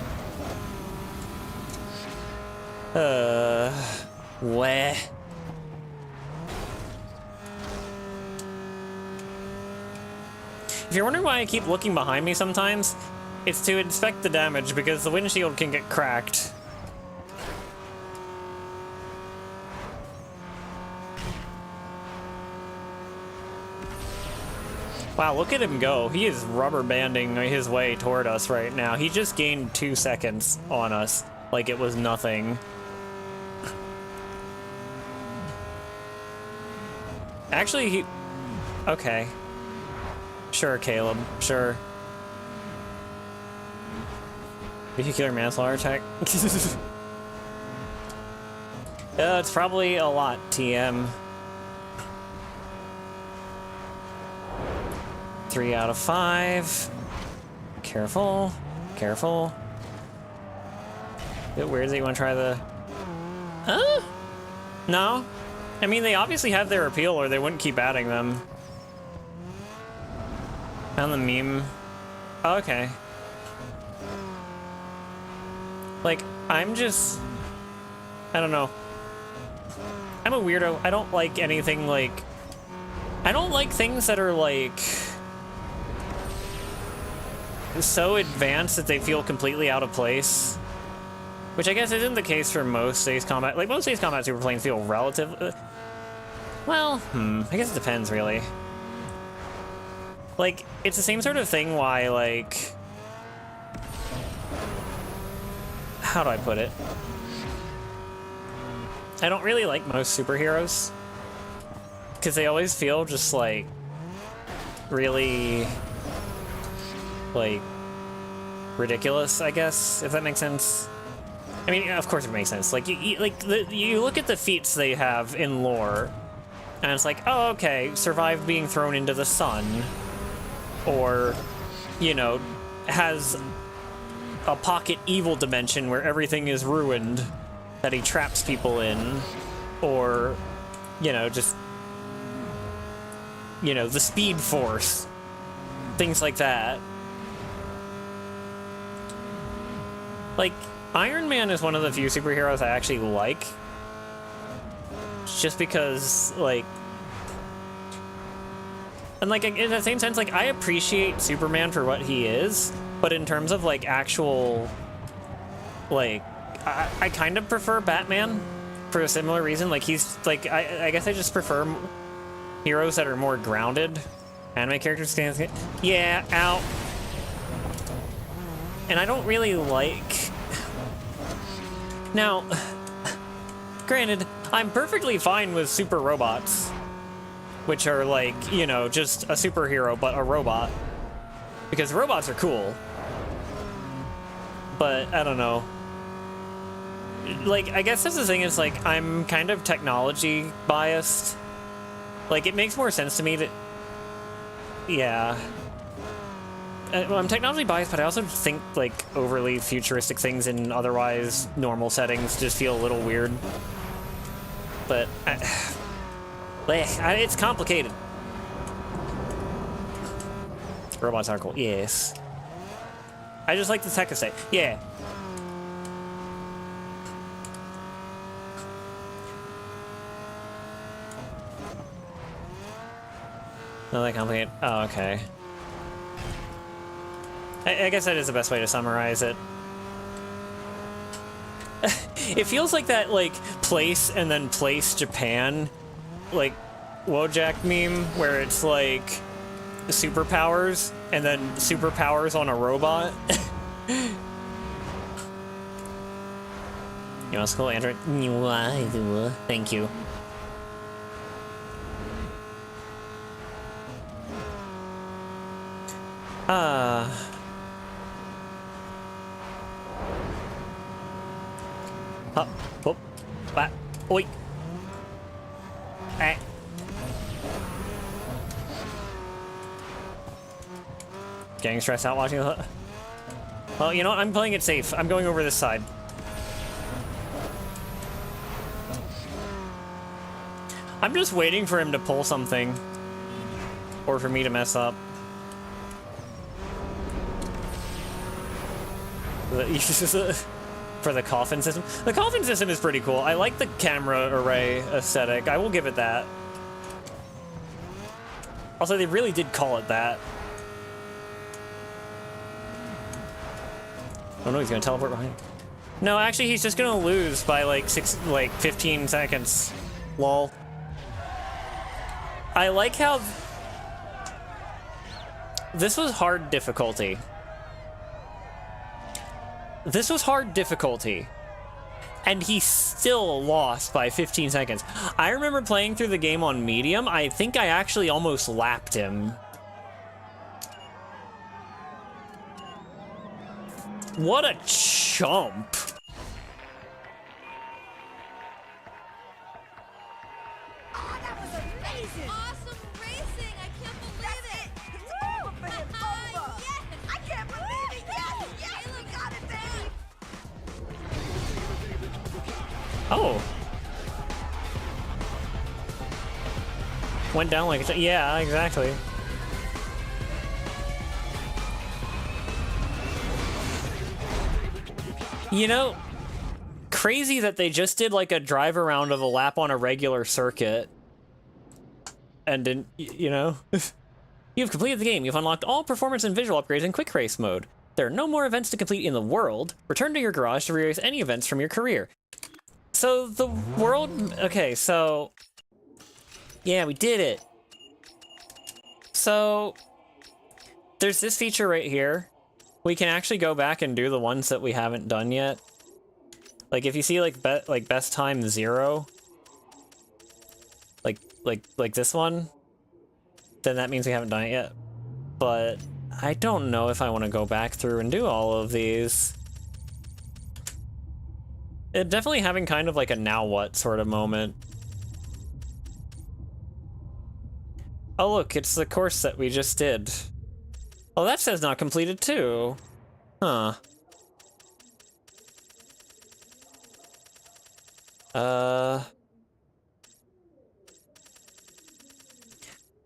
Weh. If you're wondering why I keep looking behind me sometimes, it's to inspect the damage because the windshield can get cracked. Wow, look at him go. He is rubber banding his way toward us right now. He just gained 2 seconds on us like it was nothing. Actually, he... Okay. Sure, Caleb. Sure. Vehicular manslaughter attack? It's probably a lot, TM. 3 out of 5. Careful. Careful. Is it weird that you want to try the... Huh? No? I mean, they obviously have their appeal or they wouldn't keep adding them. Found the meme. Oh, okay. Like, I'm just... I don't know. I'm a weirdo. I don't like anything like... I don't like things that are like... so advanced that they feel completely out of place. Which I guess isn't the case for most Ace Combat. Like, most Ace Combat Super Planes feel relative... well, I guess it depends, really. Like, it's the same sort of thing why, like... how do I put it? I don't really like most superheroes. Because they always feel just, like... really... like... ridiculous, I guess, if that makes sense. I mean, of course it makes sense. Like, you look at the feats they have in lore, and it's like, oh, okay, survived being thrown into the sun. Or, you know, has a pocket evil dimension where everything is ruined that he traps people in. Or, you know, just, you know, the Speed Force. Things like that. Like, Iron Man is one of the few superheroes I actually like. Just because, like... and, like, in the same sense, like, I appreciate Superman for what he is, but in terms of, like, actual... like, I kind of prefer Batman for a similar reason. Like, he's, like, I guess I just prefer heroes that are more grounded. Anime characters can... yeah, ow. And I don't really like... now, granted, I'm perfectly fine with super robots, which are like, you know, just a superhero but a robot, because robots are cool. But I don't know. Like, I guess that's the thing, is like, I'm kind of technology biased. Like, it makes more sense to me that... yeah. Well, I'm technology biased, but I also think, like, overly futuristic things in otherwise normal settings just feel a little weird. But, it's complicated. Robots are cool. Yes. I just like the tech estate. Yeah. Not that complicated. Oh, okay. I guess that is the best way to summarize it. It feels like that, like, place and then place Japan, like, Wojak meme, where it's like superpowers and then superpowers on a robot. You want to school Android? Thank you. Oh, oi. Getting stressed out watching the... Well, you know what? I'm playing it safe. I'm going over this side. I'm just waiting for him to pull something. Or for me to mess up. For the coffin system. The coffin system is pretty cool. I like the camera array aesthetic. I will give it that. Also, they really did call it that. Oh no, he's gonna teleport behind. No, actually, he's just gonna lose by like 15 seconds. Lol. I like how this was hard difficulty. This was hard difficulty. And he still lost by 15 seconds. I remember playing through the game on medium. I think I actually almost lapped him. What a chump. Oh, that was amazing! Awesome racing! I can't believe it! It's over for him! Over! Yes! I can't believe it! Yes! Yes! We got it, baby! Oh. Went down like a... Yeah, exactly. You know, crazy that they just did like a drive around of a lap on a regular circuit. And didn't, you know? You've completed the game. You've unlocked all performance and visual upgrades in quick race mode. There are no more events to complete in the world. Return to your garage to re-race any events from your career. So the world, okay, so yeah, we did it. So there's this feature right here. We can actually go back and do the ones that we haven't done yet. Like if you see like best time 0, like this one, then that means we haven't done it yet. But I don't know if I want to go back through and do all of these. It definitely having kind of like a now what sort of moment. Oh look, it's the course that we just did. Oh, that says not completed too. Huh.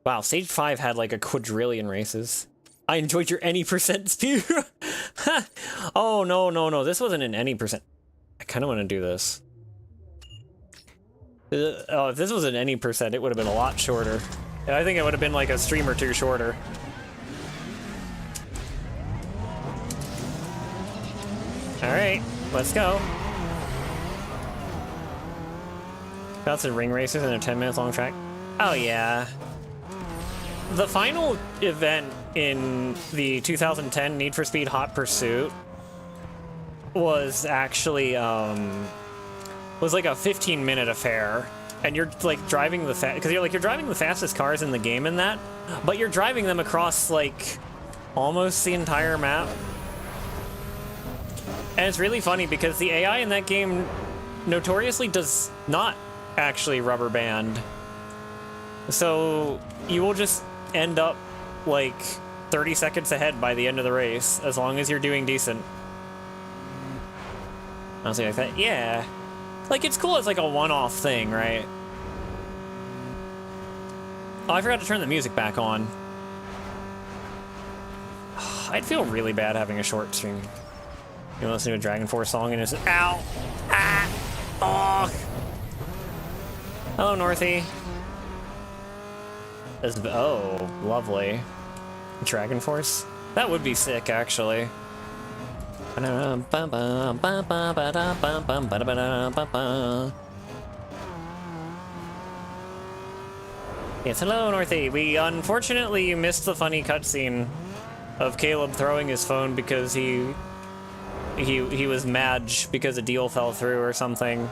Wow, Stage 5 had like a quadrillion races. I enjoyed your any percent speed. Oh, no. This wasn't an any percent. I kind of want to do this. Oh, if this was an any percent, it would have been a lot shorter. I think it would have been like a stream or two shorter. Alright, let's go. That's a ring races and a 10 minutes long track. Oh yeah. The final event in the 2010 Need for Speed Hot Pursuit was actually was like a 15-minute affair, and you're like driving the because you're driving the fastest cars in the game in that, but you're driving them across like almost the entire map. And it's really funny because the AI in that game notoriously does not actually rubber band. So you will just end up like 30 seconds ahead by the end of the race, as long as you're doing decent. Honestly, like that, yeah. Like, it's cool as like a one-off thing, right? Oh, I forgot to turn the music back on. I'd feel really bad having a short stream. You listen to a Dragon Force song and it's ow! Ah! Oh! Hello, Northy. Oh, lovely. Dragon Force? That would be sick, actually. Yes, hello, Northy. We unfortunately missed the funny cutscene of Caleb throwing his phone because he was mad because a deal fell through or something.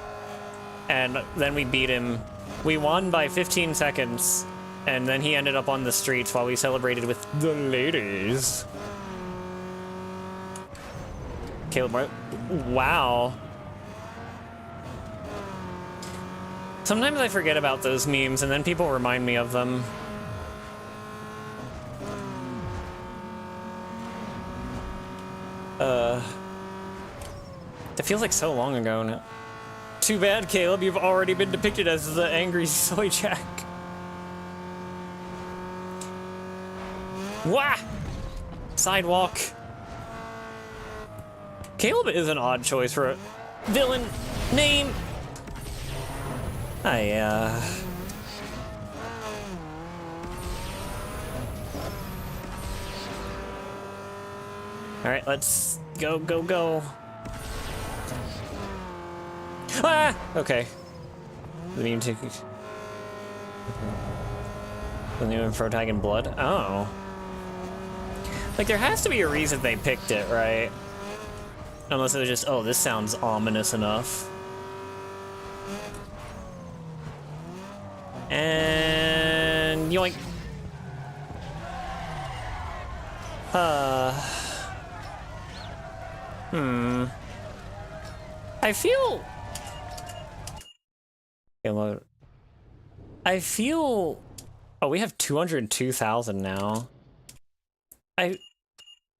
And then we beat him. We won by 15 seconds. And then he ended up on the streets while we celebrated with the ladies. Caleb, wow. Sometimes I forget about those memes and then people remind me of them. It feels like so long ago now. Too bad, Caleb, you've already been depicted as the angry soy jack. Wah! Sidewalk. Caleb is an odd choice for a villain name. Alright, let's go, go, go. Ah! Okay. The new info tag in blood? Oh. Like, there has to be a reason they picked it, right? Unless it was just, oh, this sounds ominous enough. And yoink. I feel... Oh, we have 202,000 now.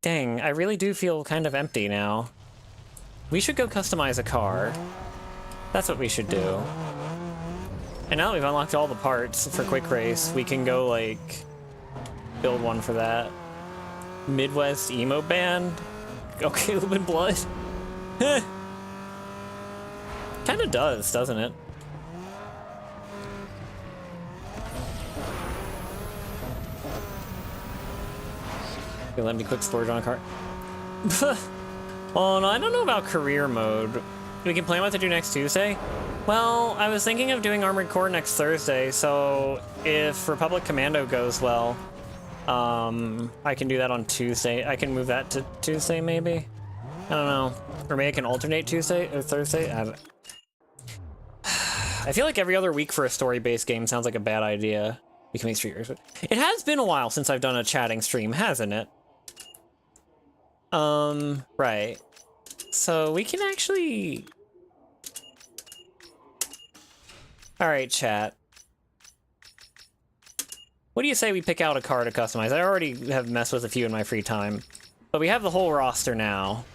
Dang, I really do feel kind of empty now. We should go customize a car. That's what we should do. And now that we've unlocked all the parts for Quick Race, we can go, like, build one for that. Midwest emo band? Okay, Caleb in blood? Kinda does, doesn't it? Okay, let me quick storage on a car. Oh no, I don't know about career mode. We can plan what to do next Tuesday? Well, I was thinking of doing Armored Core next Thursday, so if Republic Commando goes well, I can do that on Tuesday. I can move that to Tuesday, maybe? I don't know. Or maybe I can alternate Tuesday or Thursday? I feel like every other week for a story-based game sounds like a bad idea. We can make streamers. It has been a while since I've done a chatting stream, hasn't it? Right. So we can actually... Alright, chat. What do you say we pick out a car to customize? I already have messed with a few in my free time. But we have the whole roster now.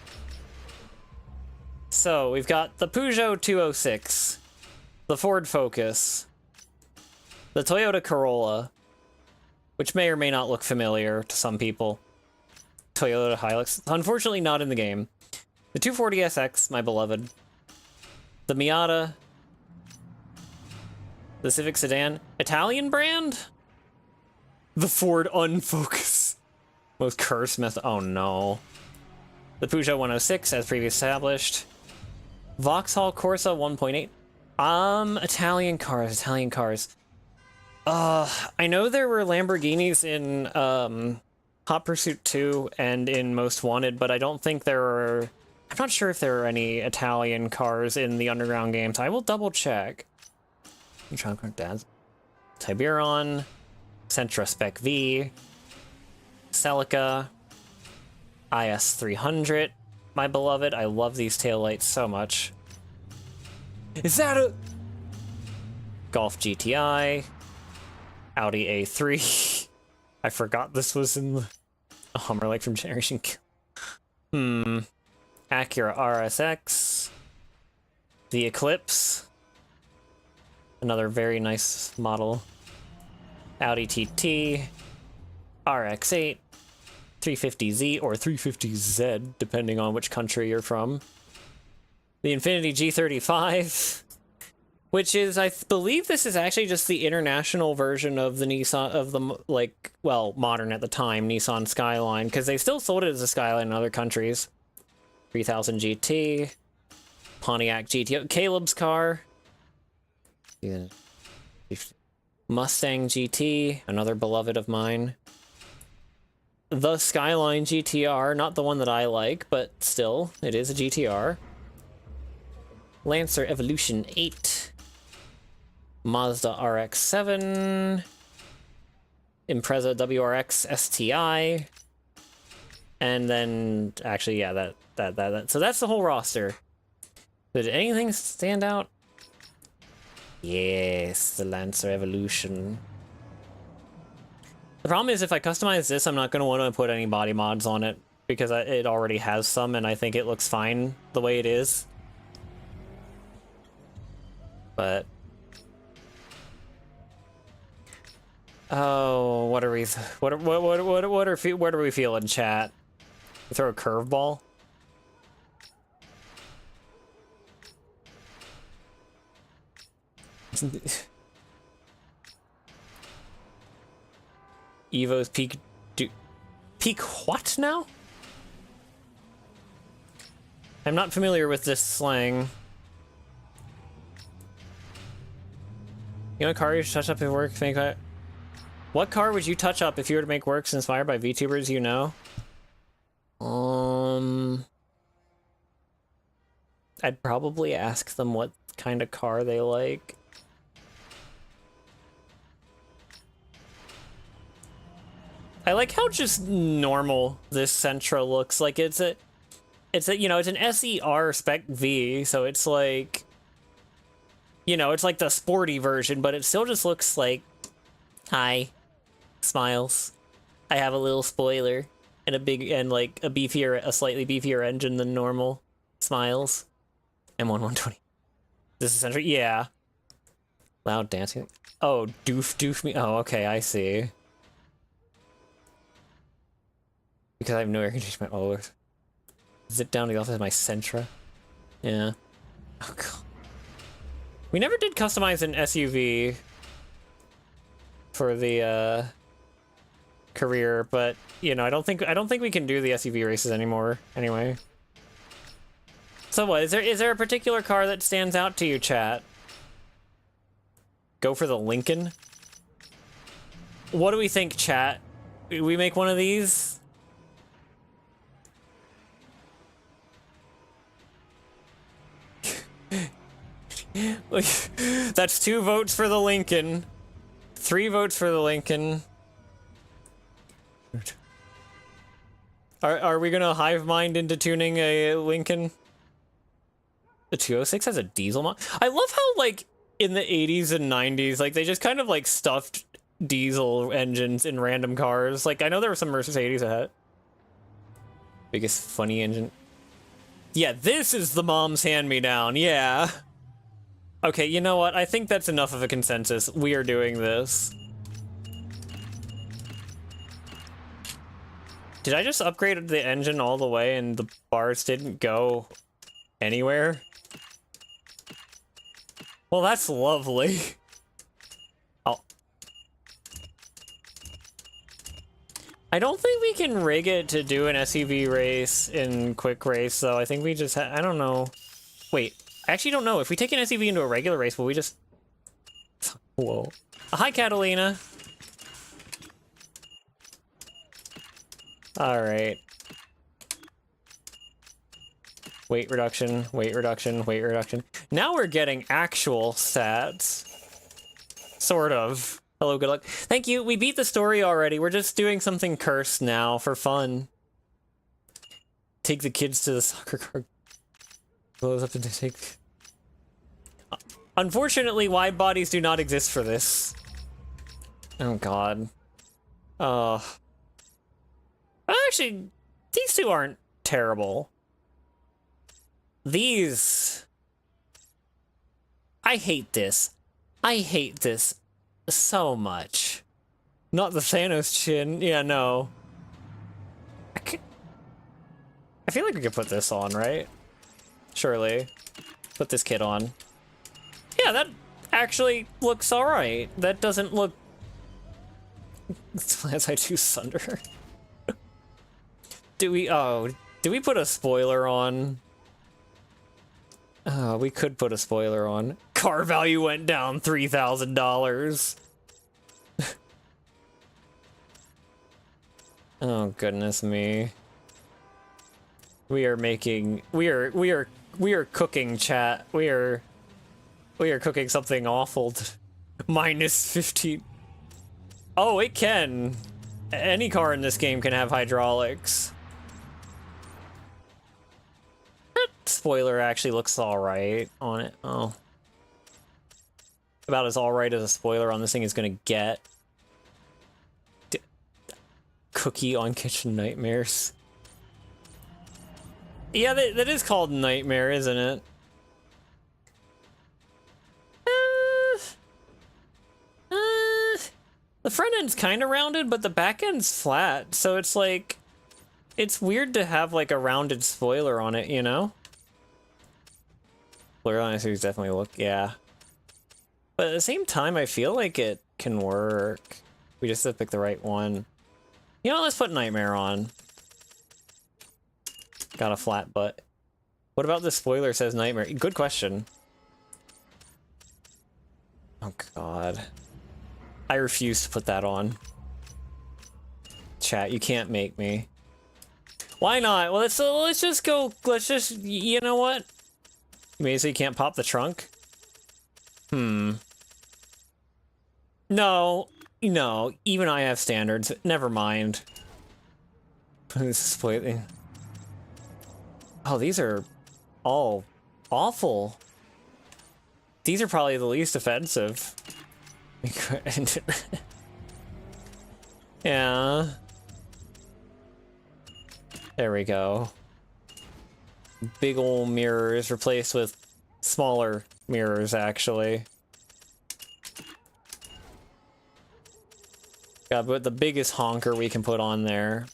So, we've got the Peugeot 206, the Ford Focus, the Toyota Corolla, which may or may not look familiar to some people. Toyota Hilux, unfortunately not in the game. The 240SX, my beloved. The Miata. The Civic Sedan. Italian brand? The Ford Unfocus. Most cursed method. Oh no. The Peugeot 106, as previously established. Vauxhall Corsa 1.8. Italian cars. I know there were Lamborghinis in, Hot Pursuit 2 and in Most Wanted, but I don't think there are... I'm not sure if there are any Italian cars in the Underground games. I will double check. Tiburon, Sentra Spec V, Celica, IS300, my beloved. I love these taillights so much. Is that a... Golf GTI, Audi A3. I forgot this was in the... A Hummer, like from Generation Q. Acura RSX. The Eclipse. Another very nice model. Audi TT. RX-8. 350Z or 350Z, depending on which country you're from. The Infiniti G35. Which is, I believe this is actually just the international version of the Nissan, of the, like, well, modern at the time, Nissan Skyline, because they still sold it as a Skyline in other countries. 3000 GT, Pontiac GT, Caleb's car, Mustang GT, another beloved of mine. The Skyline GTR, not the one that I like, but still, it is a GTR. Lancer Evolution 8. Mazda RX-7, Impreza WRX STI, and then actually, yeah, that. So that's the whole roster. Did anything stand out? Yes, the Lancer Evolution. The problem is if I customize this, I'm not going to want to put any body mods on it. because it already has some, and I think it looks fine the way it is. But oh, what are we? What are we feeling, chat? Throw a curveball. Evo's peak. Peak what now? I'm not familiar with this slang. You know what car you should touch up if work? What car would you touch up if you were to make works inspired by VTubers you know? I'd probably ask them what kind of car they like. I like how just normal this Sentra looks. Like it's a you know, it's an SER spec V, so it's like, you know, it's like the sporty version, but it still just looks like, hi, smiles. I have a little spoiler and a slightly beefier engine than normal. Smiles. M1120. This is Sentra, yeah. Loud dancing. Oh, doof me. Oh, okay, I see. Because I have no air conditioning. Oh, zip down to the office of my Sentra. Yeah. Oh god. We never did customize an SUV for the career, but you know, I don't think we can do the SUV races anymore. Anyway. So what is there a particular car that stands out to you, chat? Go for the Lincoln. What do we think, chat? We make one of these? That's 2 votes for the Lincoln. 3 votes for the Lincoln. Are we gonna hive mind into tuning a Lincoln? The 206 has a diesel mod. I love how, like, in the 80s and 90s, like, they just kind of, like, stuffed diesel engines in random cars. Like, I know there were some Mercedes that had biggest funny engine. Yeah, this is the mom's hand-me-down, yeah. Okay, you know what? I think that's enough of a consensus. We are doing this. Did I just upgrade the engine all the way and the bars didn't go anywhere? Well, that's lovely. Oh. I don't think we can rig it to do an SUV race in quick race, though. I think we just I don't know. Wait, I actually don't know. If we take an SUV into a regular race, will we just... Whoa. Hi, Catalina. Alright. Weight reduction, weight reduction, weight reduction. Now we're getting actual stats. Sort of. Hello, good luck. Thank you, we beat the story already. We're just doing something cursed now for fun. Take the kids to the soccer court. Blows up and take... Unfortunately, wide bodies do not exist for this. Oh god. Actually, these two aren't terrible. These... I hate this. I hate this so much. Not the Thanos chin. Yeah, no. I feel like we could put this on, right? Surely. Put this kit on. Yeah, that actually looks alright. That doesn't look... As I do Sunder. Do we put a spoiler on? We could put a spoiler on. Car value went down $3,000. Oh goodness me. We are cooking, chat. We are cooking something awful. Minus 15. Oh, it can. Any car in this game can have hydraulics. That spoiler actually looks alright on it. Oh. About as alright as a spoiler on this thing is gonna get. Cookie on Kitchen Nightmares. Yeah, that is called Nightmare, isn't it? The front end's kind of rounded, but the back end's flat, so it's like, it's weird to have like a rounded spoiler on it, you know? Spoiler on it is definitely yeah. But at the same time, I feel like it can work. We just have to pick the right one. You know, let's put Nightmare on. Got a flat butt. What about the spoiler says Nightmare? Good question. Oh god. I refuse to put that on. Chat, you can't make me. Why not? Well, let's just go. Let's just, you know what? You mean so you can't pop the trunk? No, no. Even I have standards. Never mind. This is waiting. Oh, these are all awful. These are probably the least offensive. Yeah. There we go. Big ol' mirrors replaced with smaller mirrors, actually. Gotta put the biggest honker we can put on there.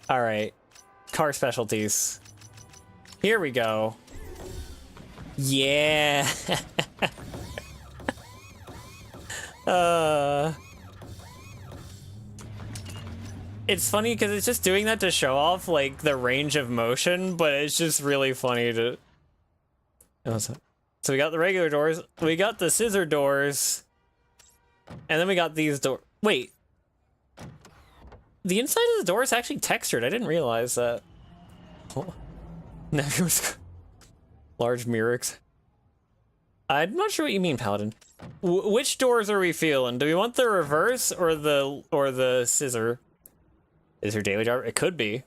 Alright. Car specialties. Here we go. Yeah! It's funny because it's just doing that to show off like the range of motion, but it's just really funny to. So we got the regular doors, we got the scissor doors, and then we got these doors. Wait, the inside of the door is actually textured. I didn't realize that. Oh. Large mirrors. I'm not sure what you mean, Paladin. Which doors are we feeling? Do we want the reverse or the scissor? Is her daily driver? It could be.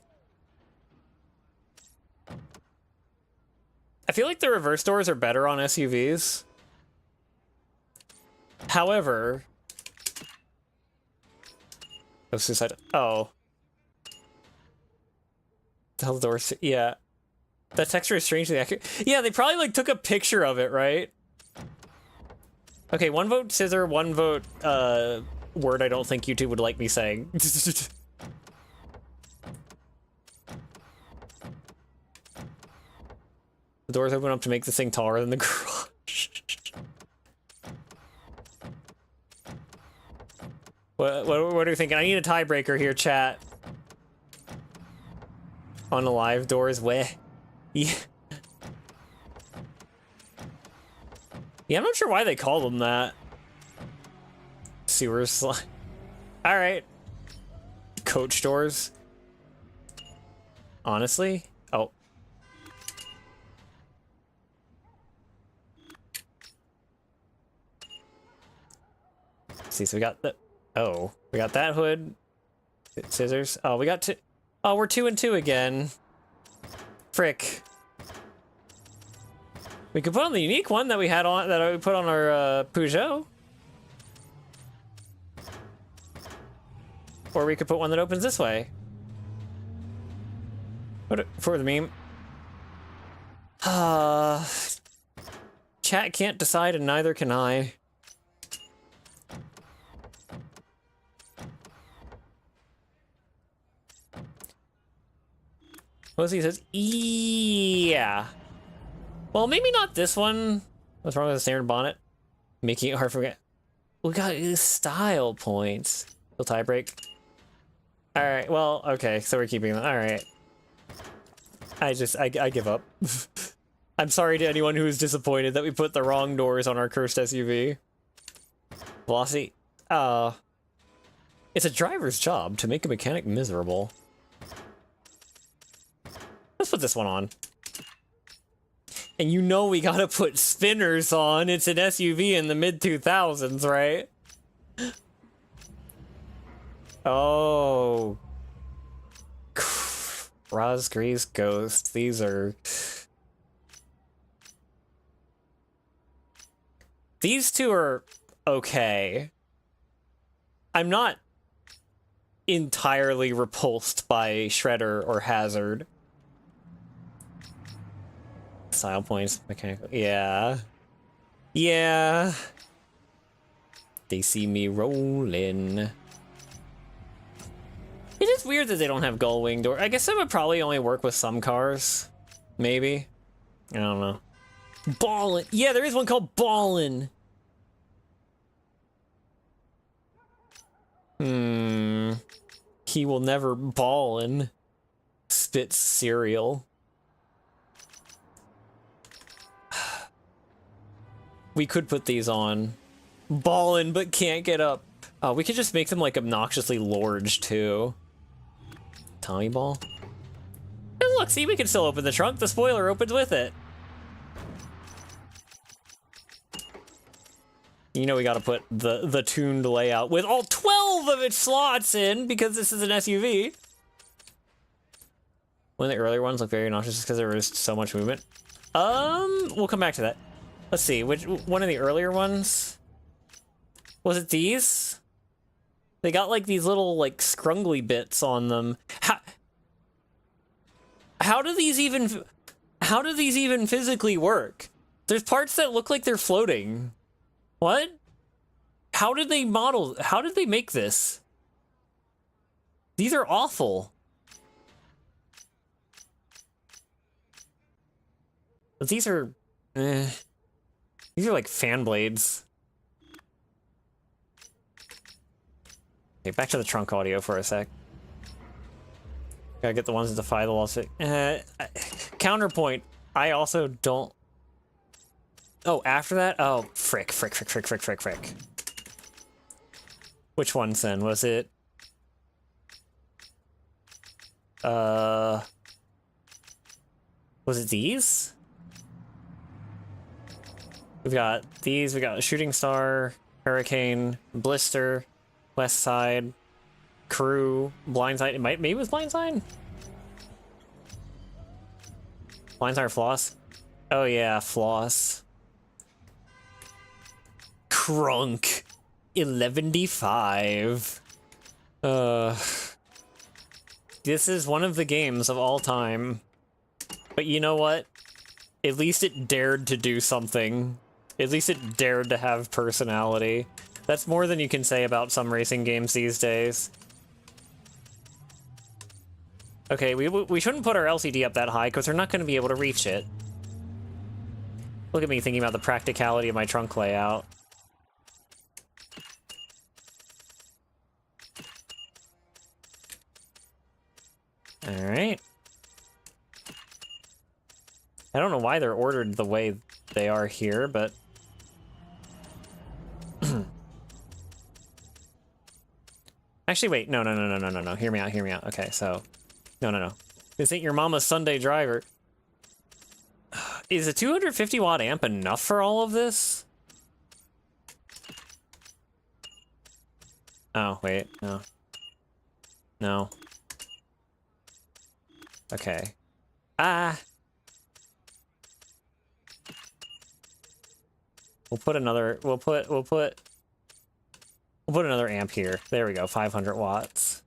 I feel like the reverse doors are better on SUVs. However, oh, suicide. Oh, the hell doors? Yeah, that texture is strangely accurate. Yeah, they probably like took a picture of it, right? Okay, one vote scissor, one vote word I don't think YouTube would like me saying. The doors open up to make this thing taller than the garage. What are you thinking? I need a tiebreaker here, chat. On the live doors, weh. Yeah. Yeah, I'm not sure why they call them that. Sewer slide. Alright. Coach doors. Honestly? Oh. See, so we got the, oh, we got that hood, scissors. Oh, we got two. Oh, we're 2 and 2 again. Frick. We could put on the unique one that we had on, that we put on our Peugeot. Or we could put one that opens this way. What for the meme? Chat can't decide and neither can I. Mostly says, yeah. Well, maybe not this one. What's wrong with the standard bonnet? Making it hard to forget. We got style points. Still tie break. Alright, well, okay, so we're keeping them. Alright. I give up. I'm sorry to anyone who is disappointed that we put the wrong doors on our cursed SUV. Velocity. It's a driver's job to make a mechanic miserable. Let's put this one on. And you know we gotta put spinners on. It's an SUV in the mid-2000s, right? Oh. Rosgrea's Ghost. These are... These two are okay. I'm not entirely repulsed by Shredder or Hazard. Style points, mechanical. Yeah. Yeah. They see me rolling. It is weird that they don't have gull wing door. I guess that would probably only work with some cars. Maybe. I don't know. Ballin'. Yeah, there is one called Ballin'. He will never ballin'. Spit cereal. We could put these on. Ballin', but can't get up. Oh, we could just make them like obnoxiously large too. Tommy ball. And look, see, we can still open the trunk. The spoiler opens with it. You know we gotta put the tuned layout with all 12 of its slots in because this is an SUV. One of the earlier ones looked very nauseous because there was so much movement. We'll come back to that. Let's see, which one of the earlier ones? Was it these? They got like these little like scrungly bits on them. How do these even physically work? There's parts that look like they're floating. What? How did they make this? These are awful. But these are like fan blades. Okay, back to the trunk audio for a sec. Gotta get the ones that defy the laws. Counterpoint, I also don't... Oh, after that? Oh, frick. Which ones then? Was it... Was it these? We've got these, we got Shooting Star, Hurricane, Blister, West Side, Crew, Blindside. Maybe it was Blindside? Blindside or Floss? Oh yeah, Floss. Crunk. 11D5. This is one of the games of all time. But you know what? At least it dared to do something. At least it dared to have personality. That's more than you can say about some racing games these days. Okay, we shouldn't put our LCD up that high because we're not going to be able to reach it. Look at me thinking about the practicality of my trunk layout. Alright. I don't know why they're ordered the way they are here, but... Actually, wait. No. Hear me out. Okay, so... No. This ain't your mama's Sunday driver. Is a 250 watt amp enough for all of this? Oh, wait. No. No. Okay. Ah! We'll put another amp here. There we go, 500 watts.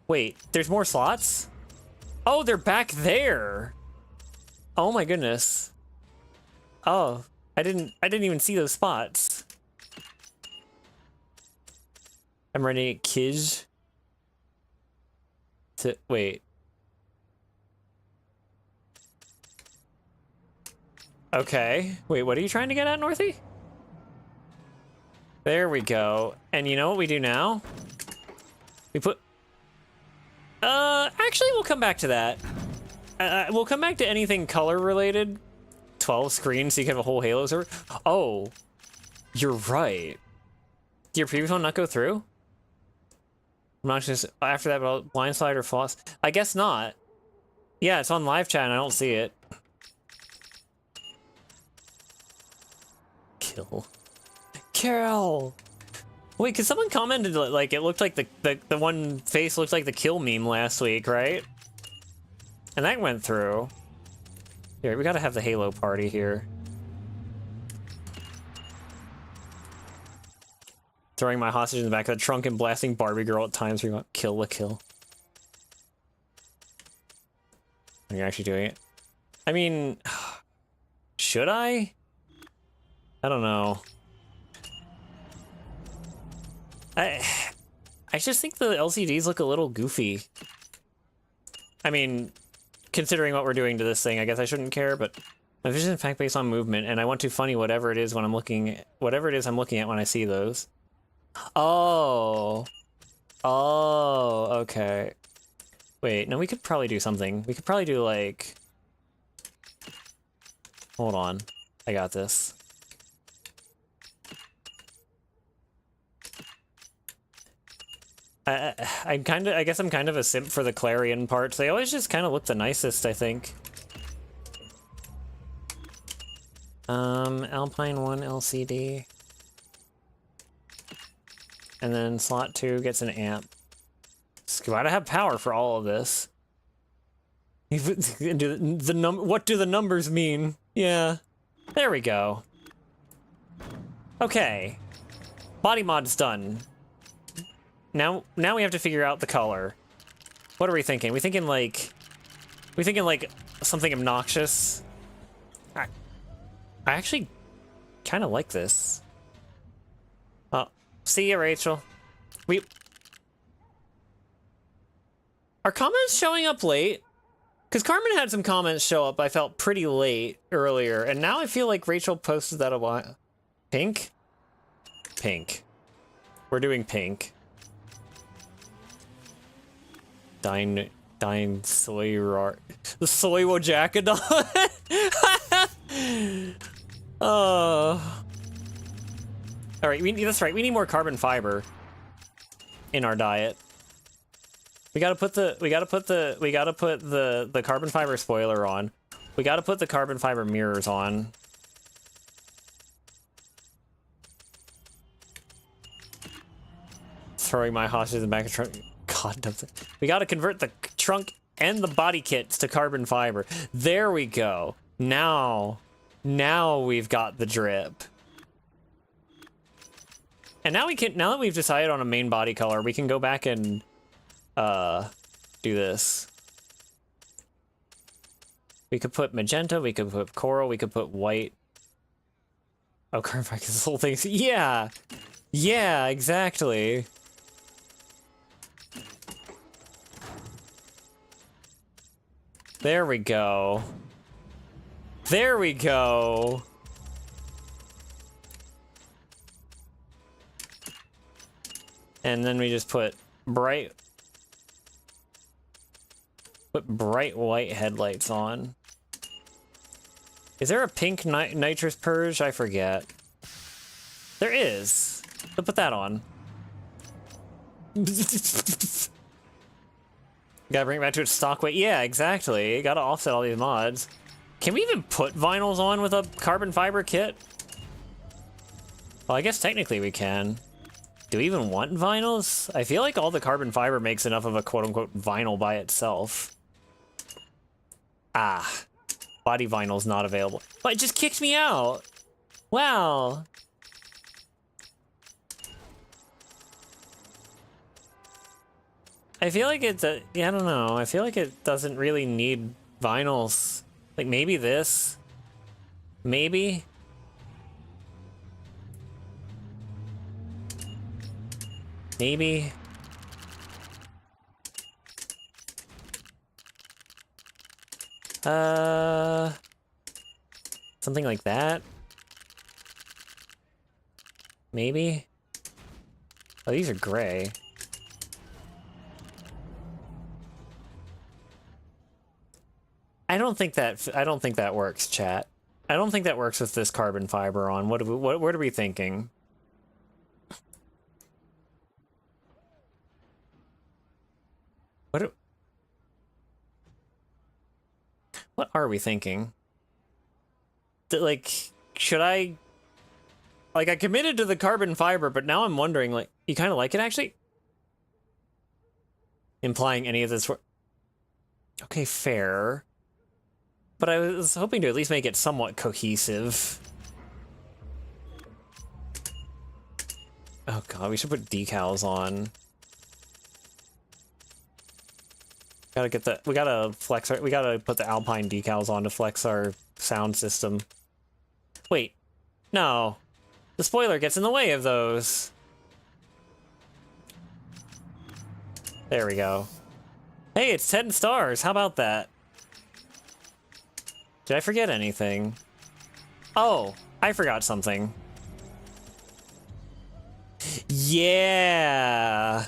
Wait, there's more slots? Oh, they're back there. Oh my goodness. Oh, I didn't even see those spots. I'm running Kij to wait. Okay. Wait, what are you trying to get at, Northy? There we go. And you know what we do now? We put... actually, we'll come back to that. We'll come back to anything color-related. 12 screens, so you can have a whole Halo server. Oh, you're right. Did your previous one not go through? I'm not just... After that, about Blindside or Floss? I guess not. Yeah, it's on live chat and I don't see it. Kill. Wait, because someone commented like it looked like the one face looked like the kill meme last week, right? And that went through. Here, we gotta have the Halo party here. Throwing my hostage in the back of the trunk and blasting Barbie girl at times. We want kill the kill. Are you actually doing it? I mean, should I? I don't know. I just think the LCDs look a little goofy. I mean, considering what we're doing to this thing, I guess I shouldn't care, but my vision is in fact based on movement, and I want to funny whatever it is when I'm looking, whatever it is I'm looking at when I see those. Oh. Oh, okay. Wait, no, we could probably do something. We could probably do, like... Hold on. I got this. I guess I'm kind of a simp for the Clarion parts. They always just kind of look the nicest, I think. Alpine 1 LCD. And then slot 2 gets an amp. It's gotta have power for all of this. What do the numbers mean? Yeah. There we go. Okay. Body mod's done. Now we have to figure out the color. What are we thinking? We thinking like something obnoxious? I actually kind of like this. Oh, see ya, Rachel. Are comments showing up late? Because Carmen had some comments show up I felt pretty late earlier, and now I feel like Rachel posted that a while. Pink? Pink. We're doing pink. Dine soy the soy wojacadon. Oh. All right, that's right. We need more carbon fiber in our diet. We gotta put the carbon fiber spoiler on. We gotta put the carbon fiber mirrors on. Throwing my hostage in the back of the trunk. God knows it. We gotta convert the trunk and the body kits to carbon fiber. There we go. Now we've got the drip. And now that we've decided on a main body color, we can go back and do this. We could put magenta, we could put coral, we could put white. Oh, carbon fiber, this whole thing. Yeah! Yeah, exactly. There we go. There we go. And then we just put bright white headlights on. Is there a pink nitrous purge? I forget. There is. So put that on. Gotta bring it back to its stock weight. Yeah, exactly. Gotta offset all these mods. Can we even put vinyls on with a carbon fiber kit? Well, I guess technically we can. Do we even want vinyls? I feel like all the carbon fiber makes enough of a quote-unquote vinyl by itself. Ah. Body vinyl's not available. Oh, it just kicked me out! Wow. I feel like it's a... Yeah, I don't know. I feel like it doesn't really need vinyls. Like, maybe this? Maybe? Maybe? Something like that? Maybe? Oh, these are gray. I don't think that works, chat. I don't think that works with this carbon fiber on. What are we thinking? What are we thinking? Like, should I... Like, I committed to the carbon fiber, but now I'm wondering, like, you kind of like it, actually? Implying any of this... Okay, fair. But I was hoping to at least make it somewhat cohesive. Oh god, we should put decals on. Gotta get the, we gotta flex our, we gotta put the Alpine decals on to flex our sound system. Wait, no. The spoiler gets in the way of those. There we go. Hey, it's 10 stars. How about that? Did I forget anything? Oh, I forgot something. Yeah.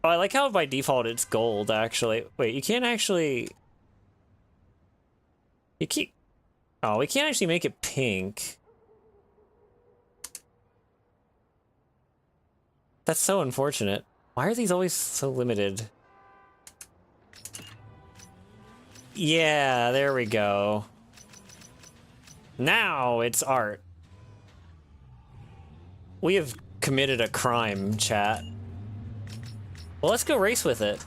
Oh, I like how by default it's gold, actually. Wait, you can't actually... You can't... Oh, we can't actually make it pink. That's so unfortunate. Why are these always so limited? Yeah, there we go. Now it's art. We have committed a crime, chat. Well, let's go race with it.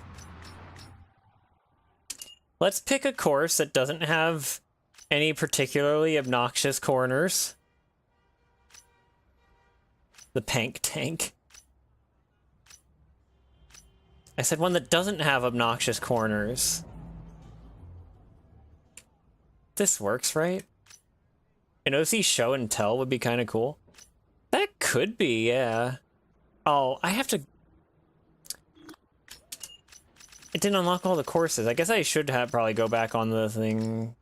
Let's pick a course that doesn't have any particularly obnoxious corners. The Pank Tank. I said one that doesn't have obnoxious corners. This works, right? An OC show and tell would be kind of cool. That could be, yeah. Oh, I have to... It didn't unlock all the courses. I guess I should have probably go back on the thing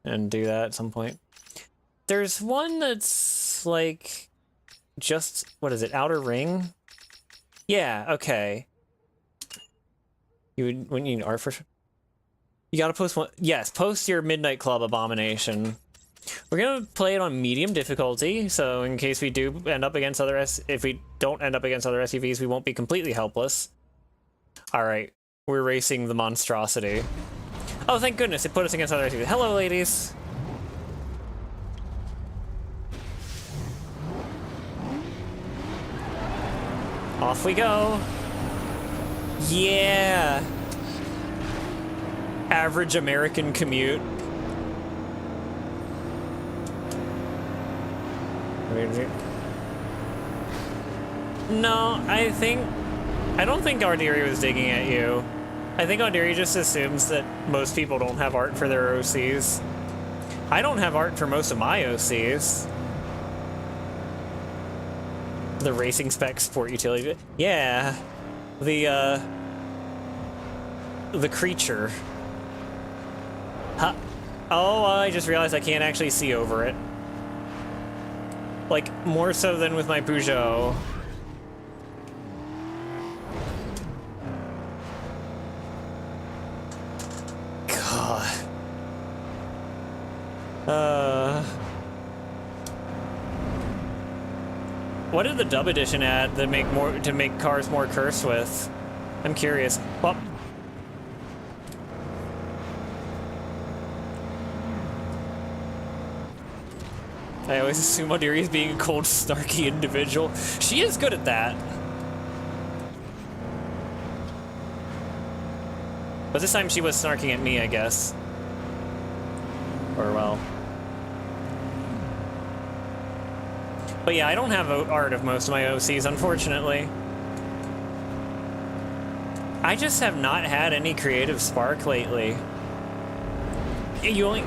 and do that at some point. There's one that's like just, what is it, Outer Ring? Yeah, okay. You would, when you need art for... You gotta post one. Yes, post your Midnight Club Abomination. We're gonna play it on medium difficulty, so in case we do end up against other if we don't end up against other SUVs, we won't be completely helpless. All right, we're racing the monstrosity. Oh, thank goodness it put us against other SUVs. Hello, ladies. Off we go. Yeah. Average American commute. No, I don't think Ardiri was digging at you. I think Ardiri just assumes that most people don't have art for their OCs. I don't have art for most of my OCs. The racing spec sport utility. Yeah. The creature. Huh. Oh, I just realized I can't actually see over it. Like, more so than with my Peugeot. God. What did the dub edition add that to make cars more cursed with? I'm curious. Well, I always assume Audrey is being a cold, snarky individual. She is good at that. But this time she was snarking at me, I guess. Or, well. But yeah, I don't have art of most of my OCs, unfortunately. I just have not had any creative spark lately. You only...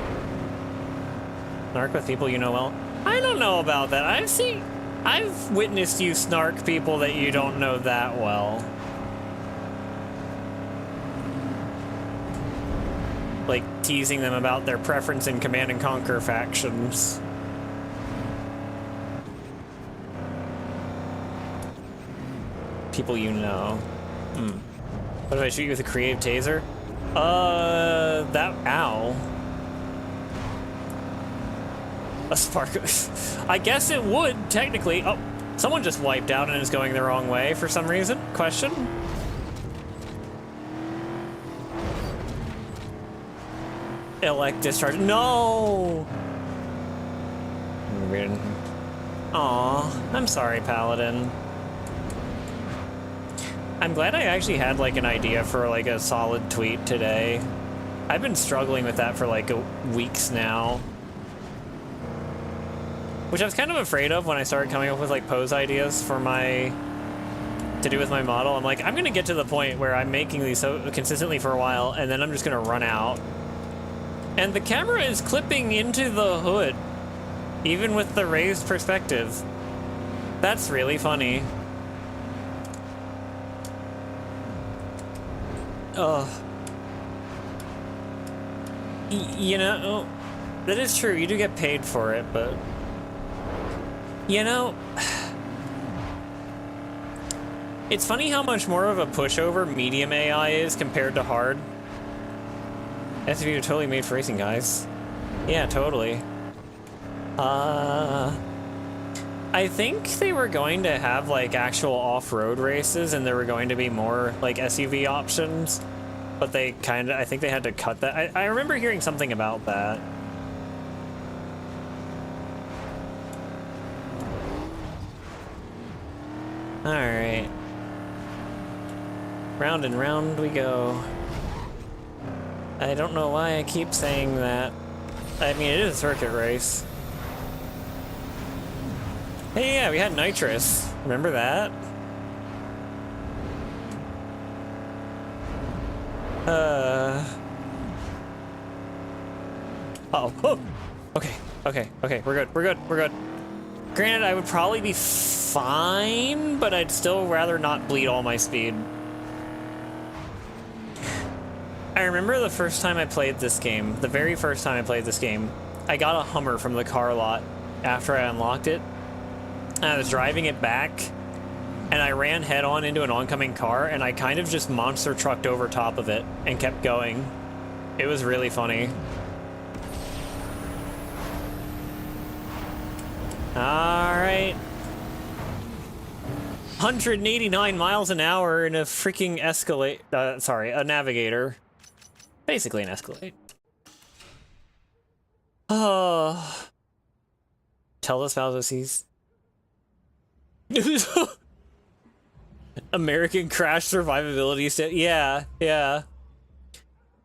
Snark with people you know well? I don't know about that. I've witnessed you snark people that you don't know that well. Like, teasing them about their preference in Command and Conquer factions. People you know. What if I shoot you with a creative taser? Ow. A spark. I guess it would, technically. Oh, someone just wiped out and is going the wrong way for some reason. Question? Elect discharge. No! Aw, I'm sorry, Paladin. I'm glad I actually had, like, an idea for, like, a solid tweet today. I've been struggling with that for, like, weeks now. which I was kind of afraid of when I started coming up with like pose ideas for to do with my model. I'm like, I'm gonna get to the point where I'm making these so consistently for a while, and then I'm just gonna run out. And the camera is clipping into the hood, even with the raised perspective. That's really funny. Ugh. You know, that is true. You do get paid for it, but you know, it's funny how much more of a pushover medium AI is compared to hard. SUVs are totally made for racing, guys. Yeah, totally. I think they were going to have like actual off-road races, and there were going to be more like SUV options, but they I think they had to cut that. I remember hearing something about that. All right. Round and round we go. I don't know why I keep saying that. I mean, it is a circuit race. Hey, yeah, we had nitrous. Remember that? Oh. Okay. We're good. Granted, I would probably be fine, but I'd still rather not bleed all my speed. I remember the first time I played this game, the very first time I played this game, I got a Hummer from the car lot after I unlocked it. And I was driving it back, and I ran head-on into an oncoming car, and I kind of just monster trucked over top of it and kept going. It was really funny. Alright. 189 miles an hour in a freaking Escalade. Sorry, a Navigator. Basically an Escalade. Oh. Tell us about these. American Crash survivability state. Yeah. I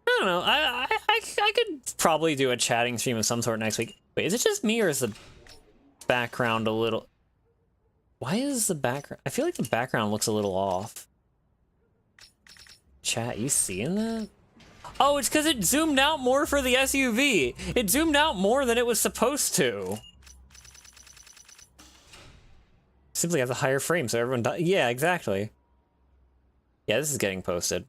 don't know. I could probably do a chatting stream of some sort next week. Wait, is it just me, or is the background a little... Why is the background... I feel like the background looks a little off. Chat, you seeing that? Oh, it's because it zoomed out more for the SUV. It zoomed out more than it was supposed to. Simply have a higher frame, so everyone... Yeah, exactly. Yeah, this is getting posted.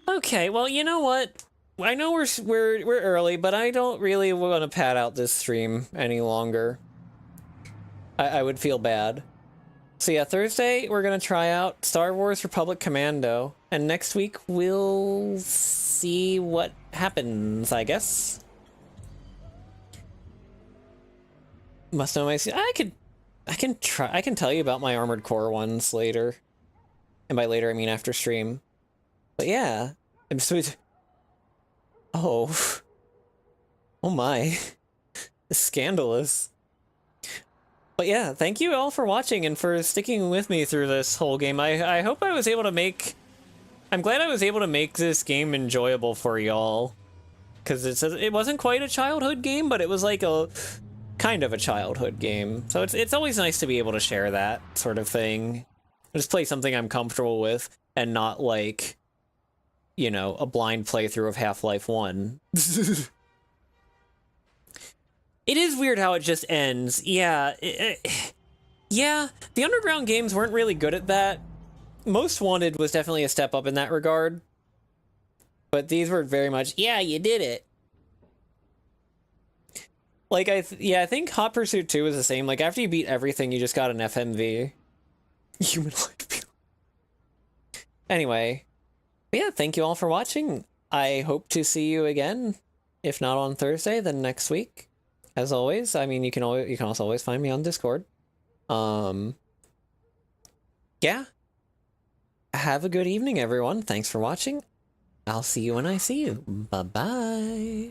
Okay, well, you know what? I know we're early, but I don't really want to pad out this stream any longer. I would feel bad. So yeah, Thursday we're gonna try out Star Wars Republic Commando, and next week we'll see what happens, I guess. Must know my... I can tell you about my Armored Core ones later. And by later, I mean after stream. But yeah, I'm so... Oh. Oh my. Scandalous. But yeah, thank you all for watching and for sticking with me through this whole game. I hope I was able to make... I'm glad I was able to make this game enjoyable for y'all. Because it wasn't quite a childhood game, but it was like a... kind of a childhood game. So it's always nice to be able to share that sort of thing. Just play something I'm comfortable with and not like, you know, a blind playthrough of Half-Life 1. It is weird how it just ends. Yeah, yeah, the Underground games weren't really good at that. Most Wanted was definitely a step up in that regard. But these were very much, yeah, you did it. Like, I think Hot Pursuit 2 is the same. Like, after you beat everything, you just got an FMV. Human life. Anyway, but yeah, thank you all for watching. I hope to see you again. If not on Thursday, then next week. As always, I mean, you can also always find me on Discord. Yeah. Have a good evening, everyone. Thanks for watching. I'll see you when I see you. Bye-bye.